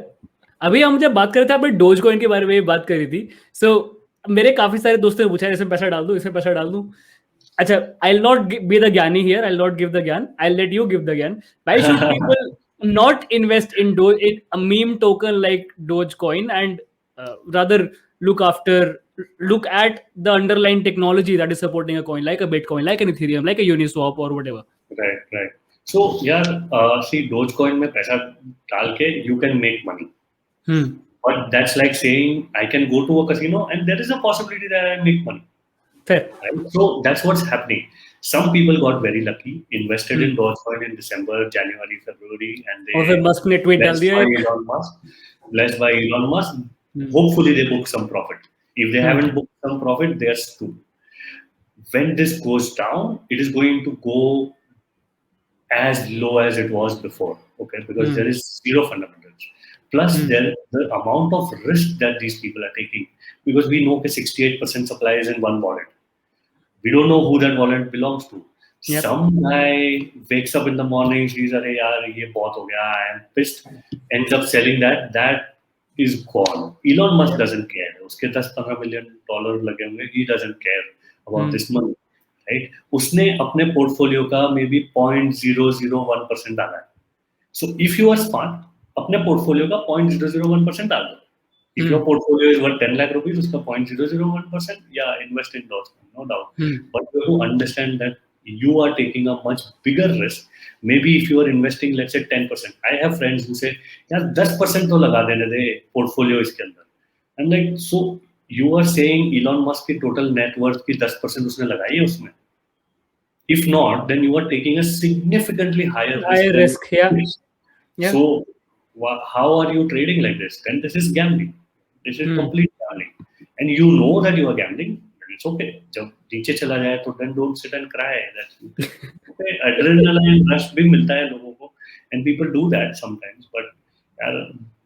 अभी हम जब बात कर रहे थे, आपने dose coin के बारे में बात करी थी. सो मेरे काफी सारे दोस्तों ने पूछा इसमें पैसा डाल दूं, इसमें पैसा डाल दूं. अच्छा, I'll not be the ज्ञानी here. I'll not give the ज्ञान. I'll let you give the ज्ञान. Why should people not invest in a meme token like Dogecoin and rather look at the underlying technology that is supporting a coin like a Bitcoin, like an Ethereum, like a Uniswap or whatever? Right. So see, Dogecoin में पैसा डाल के you can make money. But that's like saying I can go to a casino and there is a possibility that I make money. Fair. Right? So that's what's happening. Some people got very lucky, invested in Dogecoin in December, January, February, and they Musk ने tweet डाल दिया. Blessed by Elon Musk. Hopefully they book some profit. If they haven't booked some profit, they're stupid. When this goes down, it is going to go as low as it was before. Okay, because there is zero fundamentals. Plus, the amount of risk that these people are taking, because we know that 68% supply is in one wallet. We don't know who that wallet belongs to. Yep. Some guy wakes up in the morning, says, "Arey yaar, ye bahut ho gaya, I am pissed," ends up selling that. That is gone. Elon Musk doesn't care. Uske $10-15 million लगे हुए. He doesn't care about this money, right? उसने अपने portfolio का maybe 0.001% डाला है. So if you are smart, अपने portfolio का 0.001% डाल दो. If your portfolio is worth 10 lakh rupees, उसका 0.001%, yeah, invest in Dogecoin, no doubt. But you have to understand that you are taking a much bigger risk. Maybe if you are investing, let's say 10%. I have friends who say, यार 10% तो लगा देने दे portfolio इसके अंदर. I'm like, so you are saying Elon Musk की total net worth की 10% उसने लगाई है उसमें? If not, then you are taking a significantly higher risk. Yeah. So how are you trading like this? Then this is gambling. This is complete gambling. And you know that you are gambling. It's okay. जब नीचे चला जाए तो then don't sit and cry. That's okay. Adrenaline rush भी मिलता है लोगों को, and people do that sometimes. But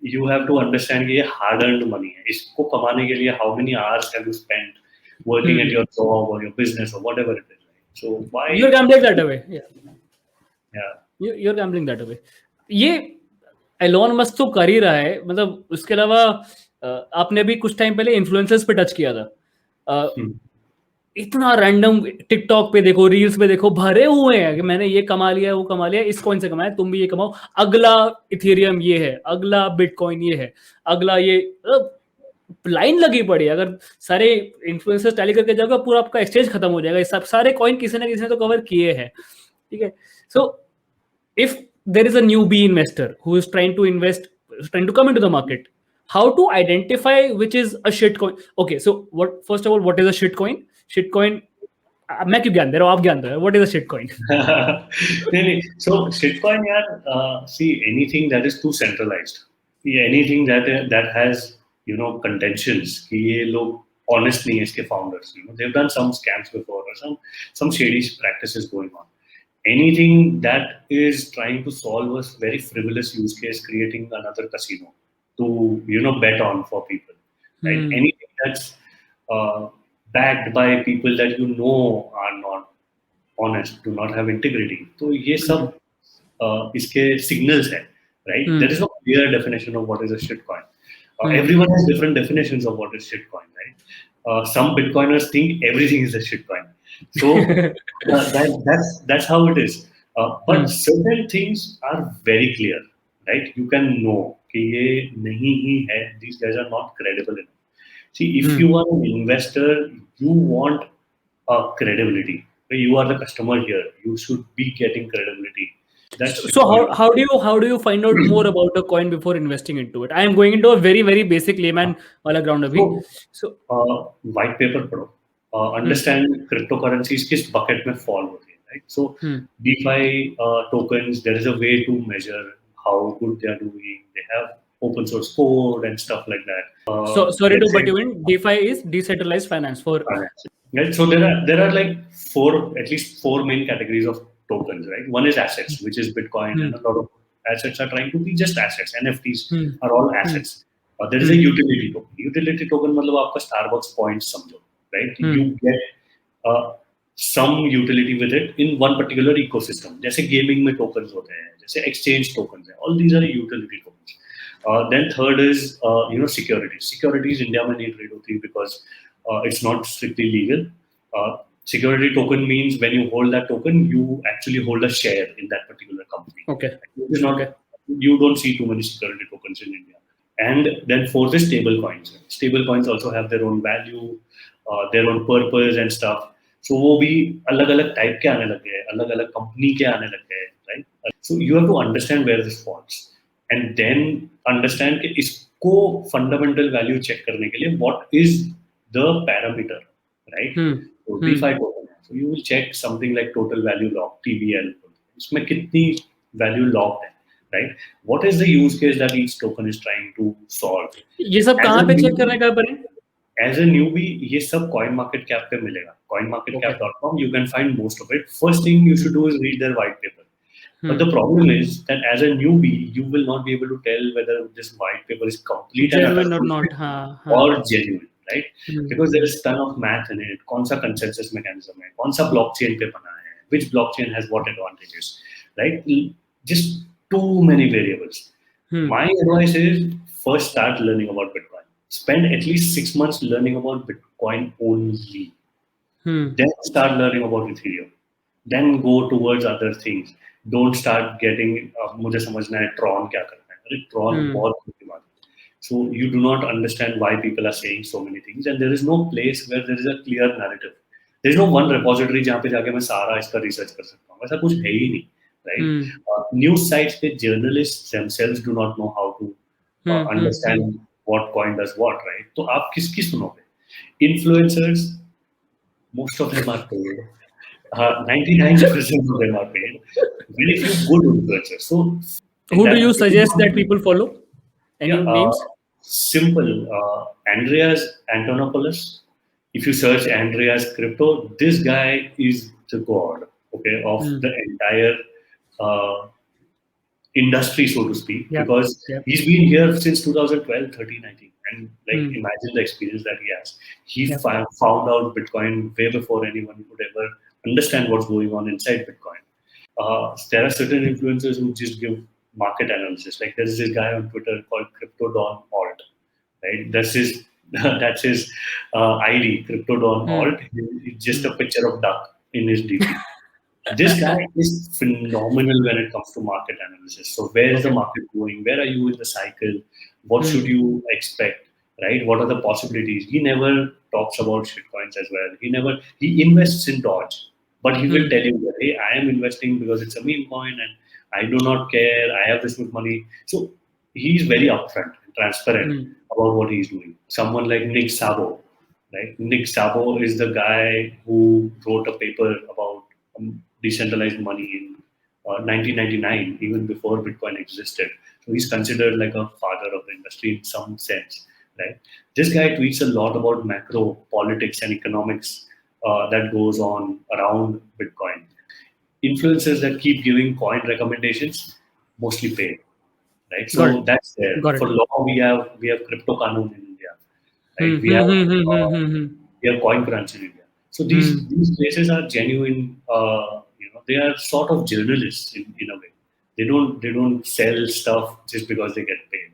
you have to understand कि ये hard-earned money है. इसको कमाने के लिए how many hours have you spent working at your job or your business or whatever it is. So why you're gambling that away? Yeah. You're gambling that away. ये Elon Musk तो कर ही रहा है. मतलब उसके अलावा आपने भी कुछ टाइम पहले इन्फ्लुएंसर्स पे टच किया था. इतना रैंडम टिकटॉक पे देखो, रील्स पे देखो, भरे हुए हैं कि मैंने ये कमा लिया, वो कमा लिया, इस कॉइन से कमाया, तुम भी ये कमाओ, अगला इथेरियम ये है, अगला बिटकॉइन ये है, अगला ये. लाइन लगी पड़ी है. अगर सारे इन्फ्लुएंसर्स टैली करके जाओगे पूरा आपका एक्सचेंज खत्म हो जाएगा. सब सारे कॉइन किसी ना किसी ने तो कवर किए हैं. ठीक है. So if there is a newbie investor who is trying to invest, trying to come into the market, how to identify which is a shit coin? Okay, so first of all, what is a shit coin? Shit coin, मैं क्यों ज्ञान दे रहा हूँ, आप ज्ञान दे रहे हो. What is a shit coin? नहीं. So shit coin, यार, see, anything that is too centralized, anything that has contentions कि ये लोग honest नहीं है इसके founders, they've done some scams before or some shady practices going on. Anything that is trying to solve a very frivolous use case, creating another casino to bet on for people, right? Anything that's backed by people that are not honest, do not have integrity. So ये सब इसके signals है, right? There is no clear definition of what is a shitcoin. Everyone has different definitions of what is shitcoin, right? Some Bitcoiners think everything is a shitcoin. So that's how it is. But certain things are very clear, right? You can know कि ये नहीं ही है. These guys are not credible enough. See, if you are an investor, you want credibility. You are the customer here. You should be getting credibility. That's So how do you find out more about a coin before investing into it? I am going into a very basic layman वाला ground अभी. So white paper पढ़ो. Understand cryptocurrencies किस bucket में fall होती है, right? So DeFi tokens, there is a way to measure how good they are doing. They have open source code and stuff like that. So sorry to butt you in. DeFi is decentralized finance for. Right. So there are like at least four main categories of tokens, right? One is assets, which is Bitcoin, and a lot of assets are trying to be just assets. NFTs are all assets. There is a utility token. Utility token मतलब आपका Starbucks points समझो, right? You get some utility with it in one particular ecosystem. जैसे gaming में tokens होते हैं, जैसे exchange tokens हैं. All these are utility tokens. Then third is securities. Securities India में नहीं trade होती because it's not strictly legal. Security token means when you hold that token, you actually hold a share in that particular company. Okay. You don't see too many security tokens in India. And then fourth is stable coins. Stable coins also have their own value, their own purpose and stuff. So वो भी अलग-अलग type के आने लगे हैं, अलग-अलग company के आने लगे हैं, right? So you have to understand where this falls, and then understand कि इसको fundamental value check करने के लिए what is the parameter, right? So DeFi token. So you will check something like total value locked, TVL. इसमें कितनी value locked है, right? What is the use case that each token is trying to solve? ये सब कहाँ पे check करने का बने? As a newbie, ये सब CoinMarketCap पे मिलेगा. CoinMarketCap.com. You can find most of it. First thing you should do is read their white paper. But the problem is that as a newbie, you will not be able to tell whether this white paper is complete genuine or not, or genuine, right? Because there is ton of math in it. कौन सा consensus mechanism है? कौन सा blockchain पे बना है? Which blockchain has what advantages, right? Just too many variables. My advice is first start learning about Bitcoin. Spend at least 6 months learning about Bitcoin only. Then start learning about Ethereum. Then go towards other things. Don't start getting मुझे समझना है Tron क्या करना है. अरे Tron बहुत बुरी बात है. So you do not understand why people are saying so many things, and there is no place where there is a clear narrative. There is no one repository जहाँ पे जाके मैं सारा इसका research कर सकता हूँ. ऐसा कुछ है ही नहीं, right? News sites पे journalists themselves do not know how to understand what coin does what, right? तो आप किसकी सुनोगे? Influencers, most of them are paid. 99% of them are paid. Very few good influencers. So, who do you suggest that people follow? Any names? Simple. Andreas Antonopoulos. If you search Andreas Crypto, this guy is the god, okay, of the entire industry, so to speak, because he's been here since 2012, 13, I think. And imagine the experience that he has. He found out Bitcoin way before anyone could ever understand what's going on inside Bitcoin. There are certain influencers who just give market analysis. Like there's this guy on Twitter called CryptoDon Alt, right? That's his ID, CryptoDon Alt. It's just a picture of duck in his DP. This guy is phenomenal when it comes to market analysis. So where is the market going? Where are you in the cycle? What should you expect? Right? What are the possibilities? He never talks about shitcoins as well. He invests in Dodge, but he will tell you that, hey, I am investing because it's a meme coin and I do not care. I have this much money. So he's very upfront and transparent about what he's doing. Someone like Nick Szabo, right? Nick Szabo is the guy who wrote a paper about decentralized money in 1999, even before Bitcoin existed. So he's considered like a father of the industry in some sense, right? This guy tweets a lot about macro politics and economics that goes on around Bitcoin. Influencers that keep giving coin recommendations mostly pay, right? So that's there. For law, we have Crypto Kanun in India, right? We have CoinCrunch in India. So these places are genuine. They are sort of journalists in a way. They don't sell stuff just because they get paid.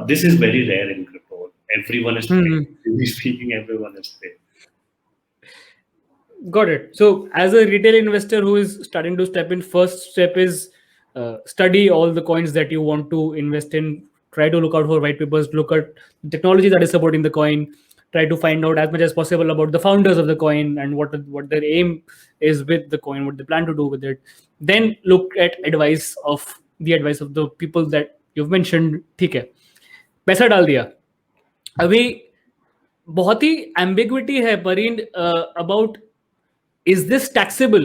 This is very rare in crypto. Everyone is paid. Speaking, everyone is paid. Got it. So, as a retail investor who is starting to step in, first step is study all the coins that you want to invest in. Try to look out for white papers. Look at technology that is supporting the coin. Try to find out as much as possible about the founders of the coin and what their aim is with the coin, what they plan to do with it. Then look at advice of the people that you've mentioned. ठीक है, पैसा डाल दिया. अभी बहुत ही ambiguity है परिंद about is this taxable.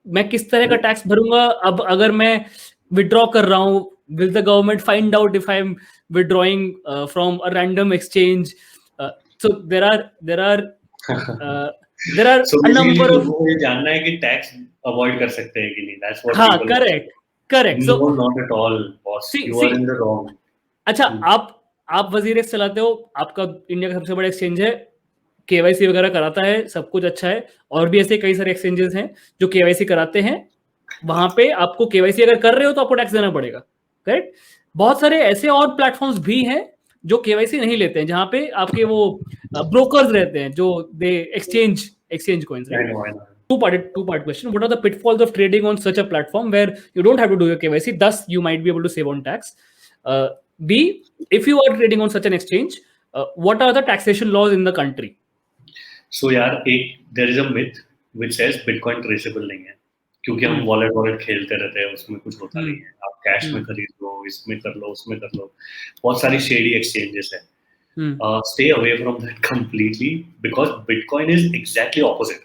मैं किस तरह का टैक्स भरूंगा अब अगर मैं विड्रॉ कर रहा हूँ. Will the government find out if I am withdrawing from a random exchange. So there are So a number basically of वो ये जानना है कि टैक्स अवॉइड कर सकते हैं कि नहीं. That's what हाँ, people correct. No, not at all, boss. See- You are in the wrong. अच्छा, आप वजीरेक्स चलाते हो, आपका इंडिया का सबसे बड़ा एक्सचेंज है, केवाईसी वगैरह कराता है, सब कुछ अच्छा है. और भी ऐसे कई सारे एक्सचेंजेस हैं जो केवाईसी कराते हैं. वहां पे आपको केवाईसी अगर कर रहे हो तो आपको टैक्स देना पड़ेगा. करेक्ट. बहुत सारे ऐसे और प्लेटफॉर्म्स भी हैं जो केवाईसी नहीं लेते हैं, जहां पे आपके वो ब्रोकर्स रहते हैं जो दे exchange coins. I know. Two-part question. What are the pitfalls of trading on such a platform where you don't have to do your KYC, thus you might be able to save on tax? B, if you are trading on such an exchange, what are the taxation laws in the country? So यार there is a myth which says Bitcoin traceable नहीं है, क्योंकि हम wallet खेलते रहते हैं, उसमें कुछ होता नहीं है. आप कैश में खरीद लो, इसमें कर लो, उसमें कर लो. बहुत सारी शेडी एक्सचेंजेस है. Stay away from that completely because Bitcoin is exactly opposite.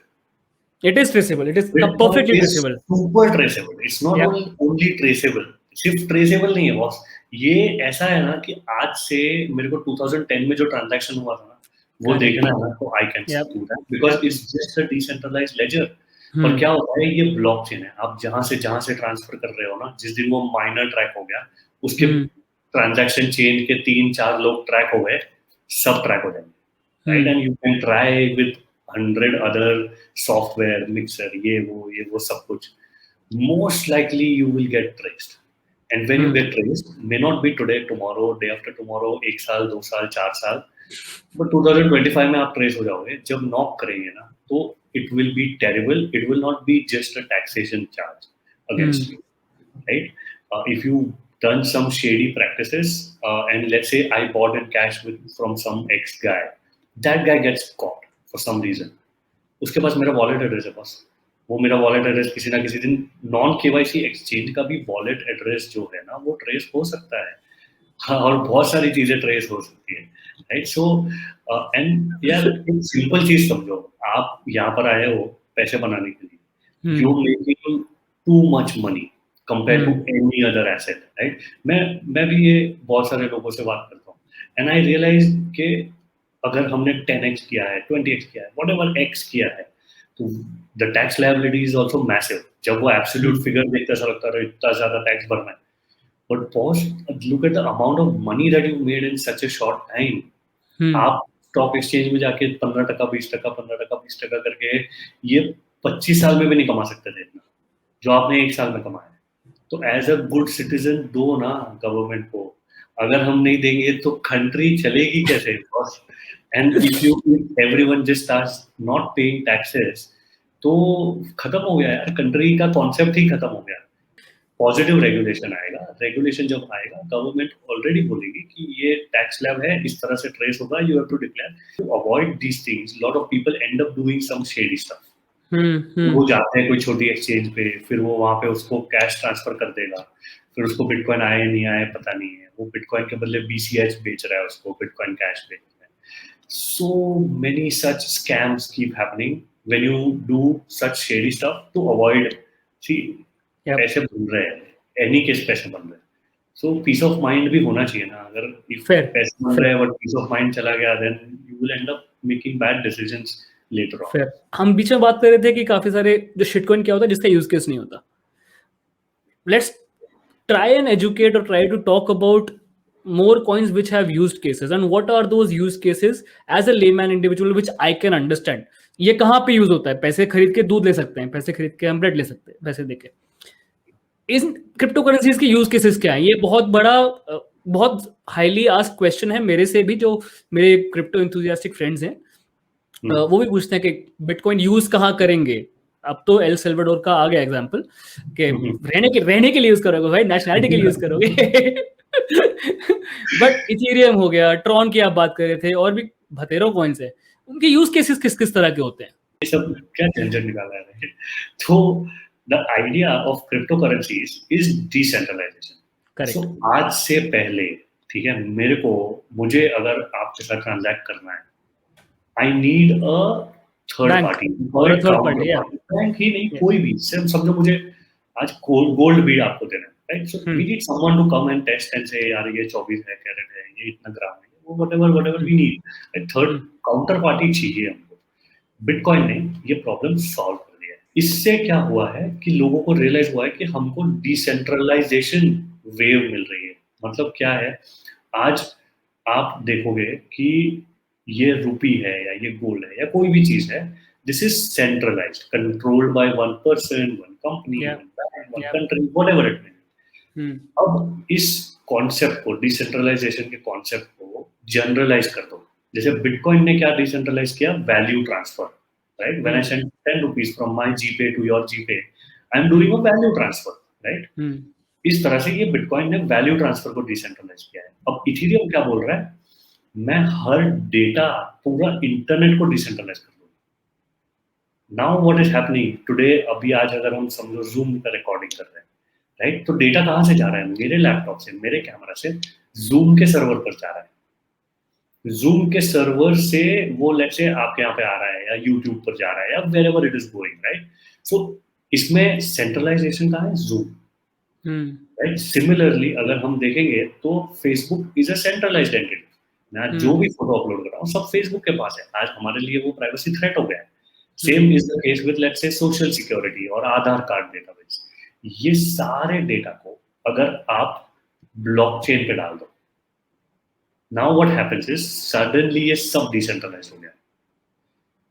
It is traceable. It is Bitcoin perfectly is traceable. super traceable. It's not only traceable. सिर्फ ट्रेसेबल नहीं है बॉस. ये ऐसा है ना कि आज से मेरे को 2010 में जो ट्रांजैक्शन हुआ था ना, वो देखना है ना, तो I can do that because it's just a decentralised ledger. पर क्या होता है, ये ब्लॉकचेन है. आप जहां से ट्रांसफर कर रहे हो ना, जिस दिन वो माइनर ट्रैक हो गया, उसके ट्रांजैक्शन चेन के 3-4 लोग ट्रैक हो गए, सब ट्रैक हो जाएंगे. Right. And you can try with 100 other software mixer, ये वो सब कुछ. Most likely you will get traced. And when you get traced, may not be today, tomorrow, day after tomorrow, 1 साल, 2 साल, 4 साल, but 2025 में आप ट्रेस हो जाओगे. जब नॉक करेंगे ना, तो it will be terrible. It will not be just a taxation charge against you, right? If you done some shady practices, and let's say I bought in cash from some ex guy, that guy gets caught for some reason. उसके पास मेरा wallet address है बस. वो मेरा wallet address किसी ना किसी दिन नॉन केवाईसी एक्सचेंज का भी वॉलेट एड्रेस जो है ना, वो ट्रेस हो सकता है. हाँ, और बहुत सारी चीजें ट्रेस हो सकती है. राइट. सो एंड यार एक सिंपल चीज समझो. आप यहाँ पर आए हो पैसे बनाने के लिए. You making too much money compare to any other asset. Right. मैं भी ये बहुत सारे लोगों से बात करता हूँ, एंड आई रियलाइज कि अगर हमने 10x किया है, 20x किया है, व्हाटएवर x किया है, तो the tax liability is also massive. जब वो absolute figure देखते ऐसा लगता है इतना ज्यादा टैक्स भरना है. But boss, look at the amount of money that you made in such a short time. आप स्टॉक एक्सचेंज में जाके 15%, 20%, 15%, 20% करके ये 25 साल में भी नहीं कमा सकते थे इतना जो आपने 1 साल में कमाया. तो एज अ गुड सिटीजन दो ना गवर्नमेंट को. अगर हम नहीं देंगे तो कंट्री चलेगी कैसे boss? And if everyone just starts not paying taxes, तो खत्म हो गया यार. कंट्री का कॉन्सेप्ट ही खत्म हो गया. पॉजिटिव रेगुलेशन आएगा. रेगुलेशन जब आएगा, गवर्नमेंट ऑलरेडी बोलेगी कि ये टैक्स स्लैब है, इस तरह से ट्रेस होगा, you have to declare. To avoid these things, lot of people end up doing some shady stuff. वो जाते हैं कोई छोटी एक्सचेंज पे, फिर वो वहां पे उसको कैश ट्रांसफर कर देगा, फिर उसको बिटकॉइन आए नहीं आए पता नहीं है. वो बिटकॉइन के बदले BCH बेच रहा है, उसको बिटकॉइन कैश बेच. So many such scams keep happening when you do such shady stuff to avoid. See, पैसे बन रहे हैं, any case पैसे बन रहे हैं. So peace of mind भी होना चाहिए ना. अगर if पैसे बन रहे हैं but peace of mind चला गया, then you will end up making bad decisions later on. Fair. हम बीच में बात कर रहे थे कि काफी सारे जो शिटकॉइन क्या होता है जिसका यूज केस नहीं होता. Let's try and educate or try to talk about more coins which have used cases, and what are those use cases as a layman individual which I can understand. ये कहाँ पे use होता है? पैसे खरीद के दूध ले सकते हैं, पैसे खरीद के हम ब्रेड ले सकते हैं, पैसे देके. इन क्रिप्टो करेंसीज के यूज केसेस क्या है? ये बहुत बड़ा, बहुत हाईली आस्क्ड क्वेश्चन है मेरे से भी, जो मेरे क्रिप्टो एंथुसियास्टिक फ्रेंड्स हैं. वो भी पूछते हैं कि बिटकॉइन यूज कहाँ करेंगे। अब तो एल सेल्वाडोर का आ गया एग्जांपल कि रहने के लिए यूज करोगे भाई, नेशनलिटी के लिए यूज करोगे। बट इथेरियम हो गया, ट्रॉन की आप बात कर रहे थे, और भी भतेरो कॉइन्स है, उनके यूज केसेस किस किस तरह के होते हैं? ये सब क्या झंझट निकाला है। तो the idea of crypto currencies is decentralisation. Correct. So आज से पहले, ठीक है, मुझे अगर आपके साथ ट्रांजैक्ट करना है, I need a third Bank party or और a एक third counter party, yeah. Party. Bank ही नहीं, Yeah. कोई भी, सिर्फ समझो मुझे आज गोल्ड भी आपको देना है, right? So we need someone to come and test and say यार ये 24 है, कैरेट है, ये इतना ग्राम है, वो व्हाटएवर वी नीड। एक थर्ड काउंटर पार्टी चाहिए हमको। बिटकॉइन ने ये प्रॉब्लम सॉल्व कर दिया है। इससे क्या हुआ है कि लोगों को रियलाइज हुआ है कि हमको डिसेंट्रलाइजेशन वेव मिल रही है। मतलब क्या है, आज आप देखोगे कि ये रुपी है या ये गोल्ड है या कोई भी चीज है, this is centralised, controlled by one person, one company, Yeah. One bank, one Yeah. Country, whatever it may. Hmm, अब इस कॉन्सेप्ट को, डिसेंट्रलाइजेशन के कॉन्सेप्ट को जनरलाइज कर दो। जैसे बिटकॉइन ने क्या डिसेंट्रलाइज किया, value transfer, right? When I send 10 rupees from my GPay to your GPay, I am doing a value transfer, right? इस तरह से ये बिटकॉइन ने वैल्यू ट्रांसफर को डिसेंट्रलाइज किया है। अब इथेरियम क्या बोल रहा है, मैं हर डेटा, पूरा इंटरनेट को डिसेंट्रलाइज कर दूं। Now what is happening today, अभी आज अगर हम समझो जूम पर रिकॉर्डिंग कर रहे हैं, राइट? तो डेटा कहाँ से जा रहा है, मेरे लैपटॉप से, मेरे कैमरा से जूम के सर्वर पर जा रहा है। जूम के सर्वर से वो लेट्स से आपके यहाँ पे आ रहा है या यूट्यूब पर जा रहा है या wherever it is going, right? So इसमें सेंट्रलाइजेशन कहाँ है, जूम, राइट? सिमिलरली अगर हम देखेंगे तो Facebook is a centralised entity. मैं जो भी फोटो अपलोड कर रहा हूँ सब फेसबुक के पास है। आज हमारे लिए वो प्राइवेसी थ्रेट हो गया है। Same is the case with let's say social security और आधार कार्ड डेटाबेस। ये सारे डेटा को अगर आप ब्लॉकचेन पे डाल दो, now what happens is suddenly ये सब डिसेंट्रलाइज हो गया।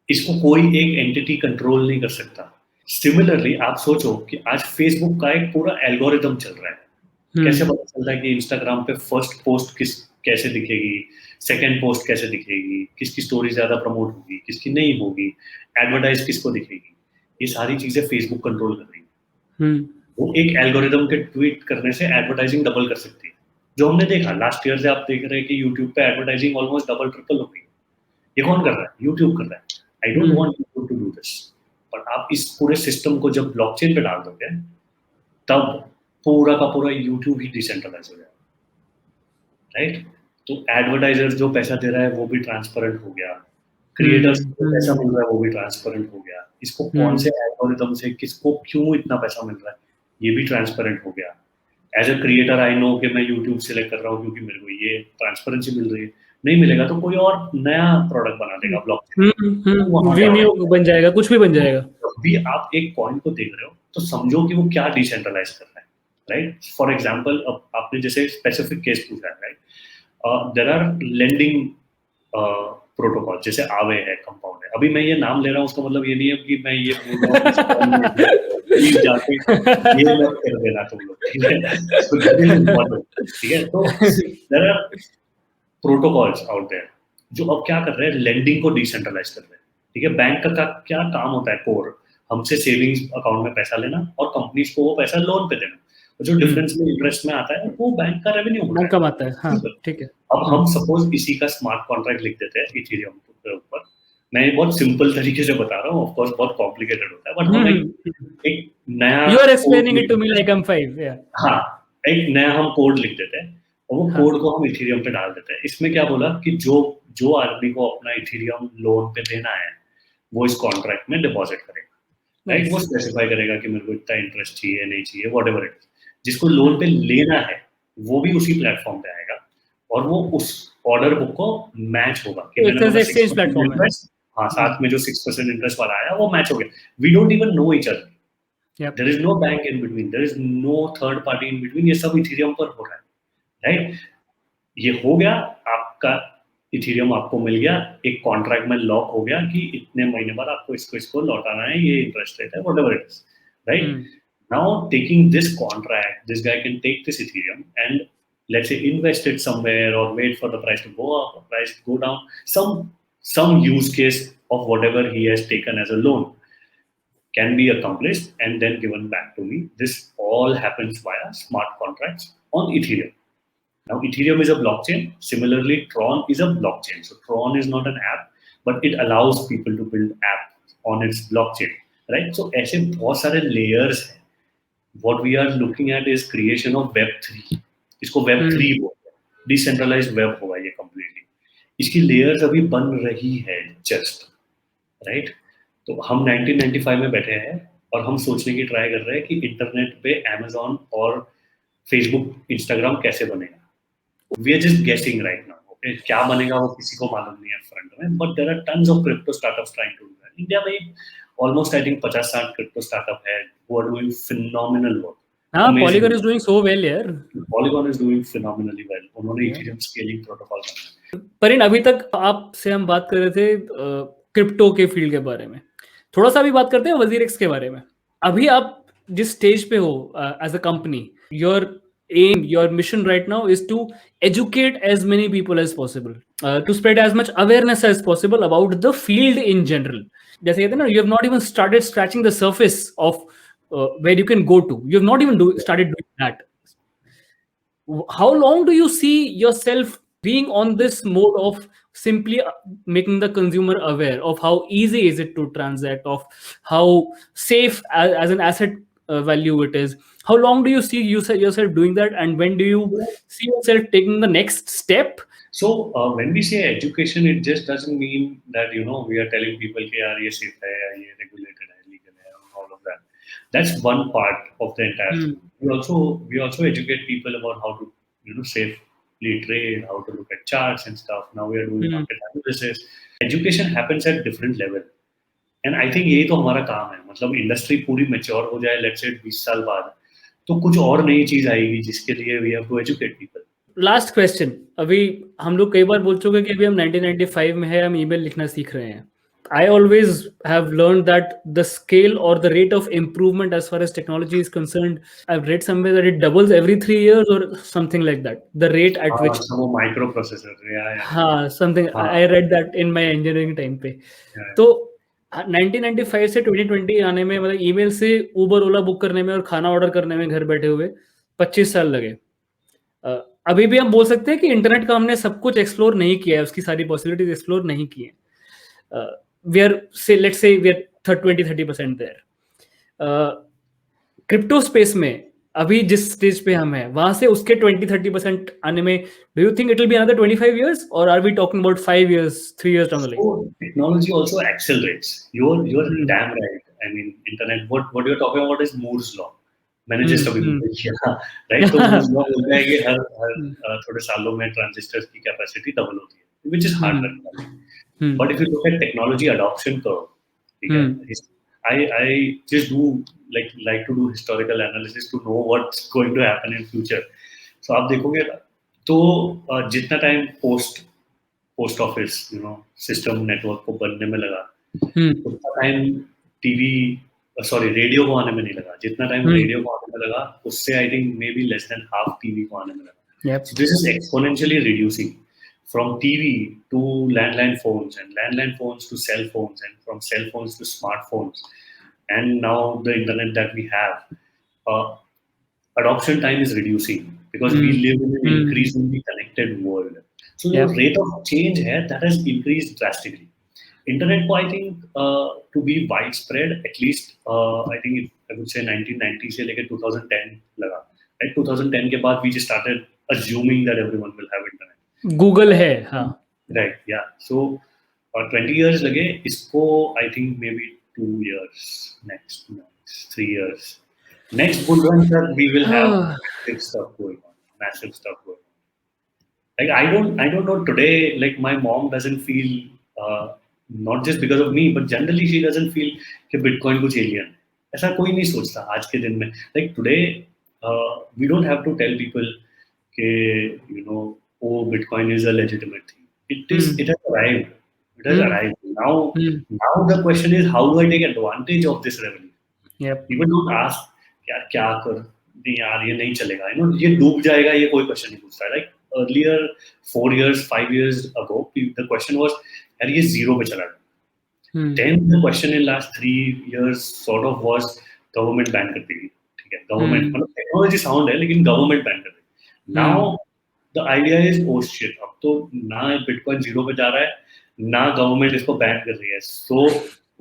इसको कोई एक एंटिटी कंट्रोल नहीं कर सकता। सिमिलरली आप सोचो कि आज फेसबुक का एक पूरा एल्गोरिदम चल रहा है। कैसे पता चलता है कि इंस्टाग्राम पे फर्स्ट पोस्ट कैसे दिखेगी, सेकंड पोस्ट कैसे दिखेगी, किसकी स्टोरी ज्यादा प्रमोट होगी, किसकी नहीं होगी, एडवर्टाइज किसको दिखेगी, ये सारी चीजें फेसबुक कंट्रोल कर रही है। वो एक एल्गोरिदम के ट्वीट करने से एडवर्टाइजिंग डबल कर सकती है, जो हमने देखा लास्ट ईयर से। आप देख रहे हैं कि यूट्यूब पे एडवर्टाइजिंग ऑलमोस्ट डबल ट्रिपल हो गई। ये कौन कर रहा है, यूट्यूब कर रहा है। I don't want YouTube to do this, but आप इस पूरे सिस्टम को जब ब्लॉकचेन पे डाल दोगे, तब पूरा का पूरा यूट्यूब ही डिसेंट्रलाइज हो जाएगा, राइट? तो एडवर्टाइजर जो पैसा दे रहा है वो भी ट्रांसपेरेंट हो गया, क्रिएटर्स को पैसा मिल रहा है वो भी ट्रांसपेरेंट हो गया, इसको कौन से एल्गोरिदम से किसको क्यों इतना पैसा मिल रहा है ये भी ट्रांसपेरेंट हो गया। As a creator I know कि मैं यूट्यूब सेलेक्ट कर रहा हूँ क्योंकि मेरे को ये ट्रांसपेरेंसी मिल रही है। नहीं मिलेगा तो कोई और नया प्रोडक्ट बना देगा ब्लॉकचेन, बन जाएगा, कुछ भी बन जाएगा। जब भी आप एक कॉइन को देख रहे हो तो समझो कि वो क्या डिसेंट्रलाइज कर रहा है, राइट? फॉर एग्जाम्पल, अब आपने जैसे स्पेसिफिक केस पूछा है, right? There are lending protocol, जैसे आवे है, कंपाउंड है। अभी मैं ये नाम ले रहा हूँ उसका मतलब ये नहीं है कि मैं ये बोल रहा हूँ प्लीज जाके ये मत कर देना तुम लोग, ठीक है? ठीक है, तो there are protocols out there जो अब क्या कर रहे हैं, लेंडिंग को डिसेंट्रलाइज कर रहे हैं, ठीक है? बैंक का क्या काम होता है, कोर हमसे सेविंग्स अकाउंट में पैसा लेना और कंपनीज को वो पैसा लोन पे देना। जो डिफरेंस में इंटरेस्ट में आता है वो बैंक का रेवेन्यू होता है, कमाता है। हाँ, ठीक है। अब हम सपोज इसी का स्मार्ट कॉन्ट्रैक्ट लिख देते हैं इथेरियम के ऊपर। मैं बहुत सिंपल तरीके से बता रहा हूँ, ऑफ कोर्स बहुत कॉम्प्लिकेटेड होता है, बट हम एक नया, you are explaining it to me like M5, या हाँ, एक नया हम कोड लिख देते हैं और वो कोड को हम इथेरियम पे डाल देते हैं। इसमें क्या बोला कि जो आदमी को अपना इथेरियम लोन पे देना है वो इस कॉन्ट्रैक्ट में डिपॉजिट करेगा, राइट? वो स्पेसिफाई करेगा कि मेरे को इतना इंटरेस्ट चाहिए, नहीं चाहिए, व्हाटएवर इट। जिसको लोन पे लेना है वो भी उसी प्लेटफॉर्म पे आएगा और वो उस ऑर्डर बुक को मैच होगा कि मैंने एक्सचेंज प्लेटफॉर्म है। हाँ, साथ में जो 6% इंटरेस्ट वाला आया वो मैच हो गया। We don't even know each other, there is no bank in between, there is no third party in between. ये सब इथेरियम पर हो रहा है, राइट? ये हो गया, आपका इथेरियम आपको मिल गया, एक कॉन्ट्रैक्ट में लॉक हो गया कि इतने महीने बाद आपको इसको लौटाना है, ये इंटरेस्ट रेट है, whatever it is, right? Now taking this contract, this guy can take this Ethereum and let's say invest it somewhere or wait for the price to go up or price to go down. Some use case of whatever he has taken as a loan can be accomplished and then given back to me. This all happens via smart contracts on Ethereum. Now, Ethereum is a blockchain. Similarly, Tron is a blockchain. So Tron is not an app, but it allows people to build apps on its blockchain, right? So ऐसे बहुत सारे layers हैं. What we are looking at is creation of Web3. इसको Web3 बोलते हैं. Decentralized web होगा ये completely. इसकी layers अभी बन रही है just, right? तो हम 1995 में बैठे हैं और हम सोचने की ट्राई कर रहे हैं कि इंटरनेट पे Amazon और Facebook, Instagram कैसे बनेगा. We are just guessing right now. Okay, क्या बनेगा वो किसी को मालूम नहीं है फ्रंट में. But there are tons of crypto startups trying to do that. India में almost I think 50-60 crypto startup है who are doing phenomenal work. हाँ, Polygon is doing so well यार. Polygon is doing phenomenally well. उन्होंने Ethereum scaling protocol बनाया. परिन, अभी तक आपसे हम बात कर रहे थे क्रिप्टो के फील्ड के बारे में. थोड़ा सा भी बात करते हैं WazirX के बारे में. अभी आप जिस स्टेज पे हो as a company, your aim, your mission right now is to educate as many people as possible, to spread as much awareness as possible about the field in general. जैसे कहते हैं ना, you have not even started scratching the surface of where you can go to. You have not even started doing that. How long do you see yourself being on this mode of simply making the consumer aware of how easy is it to transact, of how safe as an asset value it is? How long do you see yourself doing that, and when do you see yourself taking the next step? So when we say education, it just doesn't mean that we are telling people कि यार ये safe है, ये regulated है, legal है, all of that. That's one part of the entire thing. We also educate people about how to safely trade, how to look at charts and stuff. Now we are doing market analysis. Education happens at different level. And I think यही तो हमारा काम है. मतलब industry पूरी mature हो जाए, let's say 20 साल बाद, तो कुछ और नई चीज आएगी जिसके लिए we have to educate people. Last question. अभी हम लोग कई बार बोल चुके कि अभी हम 1995 में है, हम ईमेल लिखना सीख रहे हैं. I always have learned that the scale or the rate of improvement as far as technology is concerned, I've read somewhere that it doubles every 3 years or something like that. The rate at which some microprocessor, something I read that in my engineering time पे. तो 1995 से 2020 आने में, मतलब email से उबर ओला book करने में और खाना ऑर्डर करने में घर बैठे हुए 25 साल लगे. अभी भी हम बोल सकते हैं कि इंटरनेट का हमने सब कुछ एक्सप्लोर नहीं किया है, उसकी सारी पॉसिबिलिटीज एक्सप्लोर नहीं की है. We are let's say we are 20-30% there. Crypto space में अभी जिस स्टेज पे हम हैं, वहां से उसके 20-30% आने में, do you think it will be another 25 years, or are we talking about 5 years, 3 years down the line? So technology also accelerates. You're damn right. I mean, internet. What you're talking about is Moore's law. मैंने just अभी किया, right? तो Moore's law बोलता है कि हर थोड़े सालों में ट्रांजिस्टर्स की कैपेसिटी डबल होती है, which is hard to. But if you look at technology adoption curve, I just do like to do historical analysis to know what's going to happen in future. So आप देखोगे तो जितना time post office system network को बनने में लगा, उतना time radio को आने में नहीं लगा. जितना टाइम रेडियो को आने में लगा, उससे I think may be less than half TV को आने में लगा. So this is exponentially reducing from TV to landline phones, and landline phones to cell phones, and from cell phones to smartphones, and now the internet that we have. Adoption time is reducing because we live in an increasingly connected world. So the rate of change here that has increased drastically. Internet को I think to be widespread, at least I think I would say 1990 से लेकर 2010 लगा. Right, 2010 के बाद we just started assuming that everyone will have internet. Google है, हाँ. Right, yeah. So 20 years लगे इसको. I think maybe 2 years next 3 years. Next bull run, sir, we will have massive stuff going on. Like I don't know today. Like my mom doesn't feel, not just because of me, but generally she doesn't feel कि Bitcoin कुछ alien है. ऐसा कोई नहीं सोचता आज के दिन में. Like today, we don't have to tell people कि oh, Bitcoin is a legitimate thing. It has arrived. It has arrived. Now the question is, how do I take advantage of this revenue? Yep. People don't ask यार क्या कर, नहीं यार ये नहीं चलेगा, ये डूब जाएगा, ये कोई क्वेश्चन नहीं पूछता. Like earlier 4 years 5 years ago the question was यार ये 0 पे चला गया. Then the question in last 3 years sort of was government ban कर देगी, ठीक है, government मतलब technology sound है लेकिन government ban कर देगी. Now the idea is oh shit, अब तो ना Bitcoin zero पे जा रहा है, ना government इसको ban कर रही है, so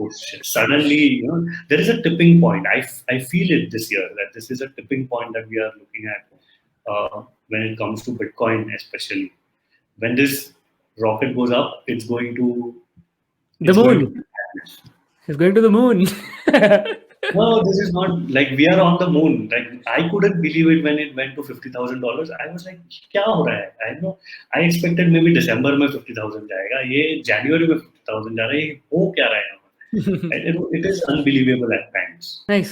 oh shit, suddenly there is a tipping point. I feel it this year that this is a tipping point that we are looking at when it comes to Bitcoin, especially when this rocket goes up, it's going to the moon. It's going to the moon. No, this is not like we are on the moon. Like I couldn't believe it when it went to $50,000. I was like, क्या हो रहा है? I know. I expected maybe December में 50,000 जाएगा. ये January में 50,000 जा रहा है. ये हो क्या रहा है? It is unbelievable at times. Nice.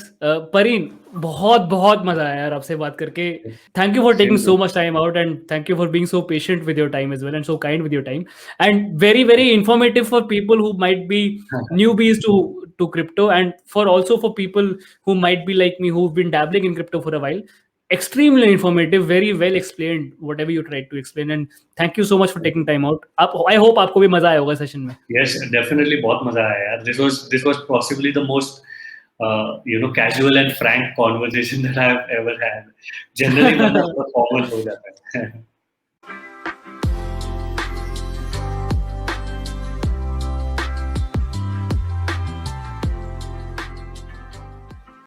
Pareen, बहुत मजा आया यार आपसे बात करके. Thank you for taking so much time out and thank you for being so patient with your time as well and so kind with your time and very very informative for people who might be newbies to crypto and for people who might be like me who've been dabbling in crypto for a while. Extremely informative, very well explained whatever you tried to explain and thank you so much for taking time out. I hope आपको भी मजा आया होगा session में. Yes, definitely बहुत मजा आया यार. This was possibly the most casual and frank conversation that I have ever had. Generally बंदा बहुत formal हो जाता है.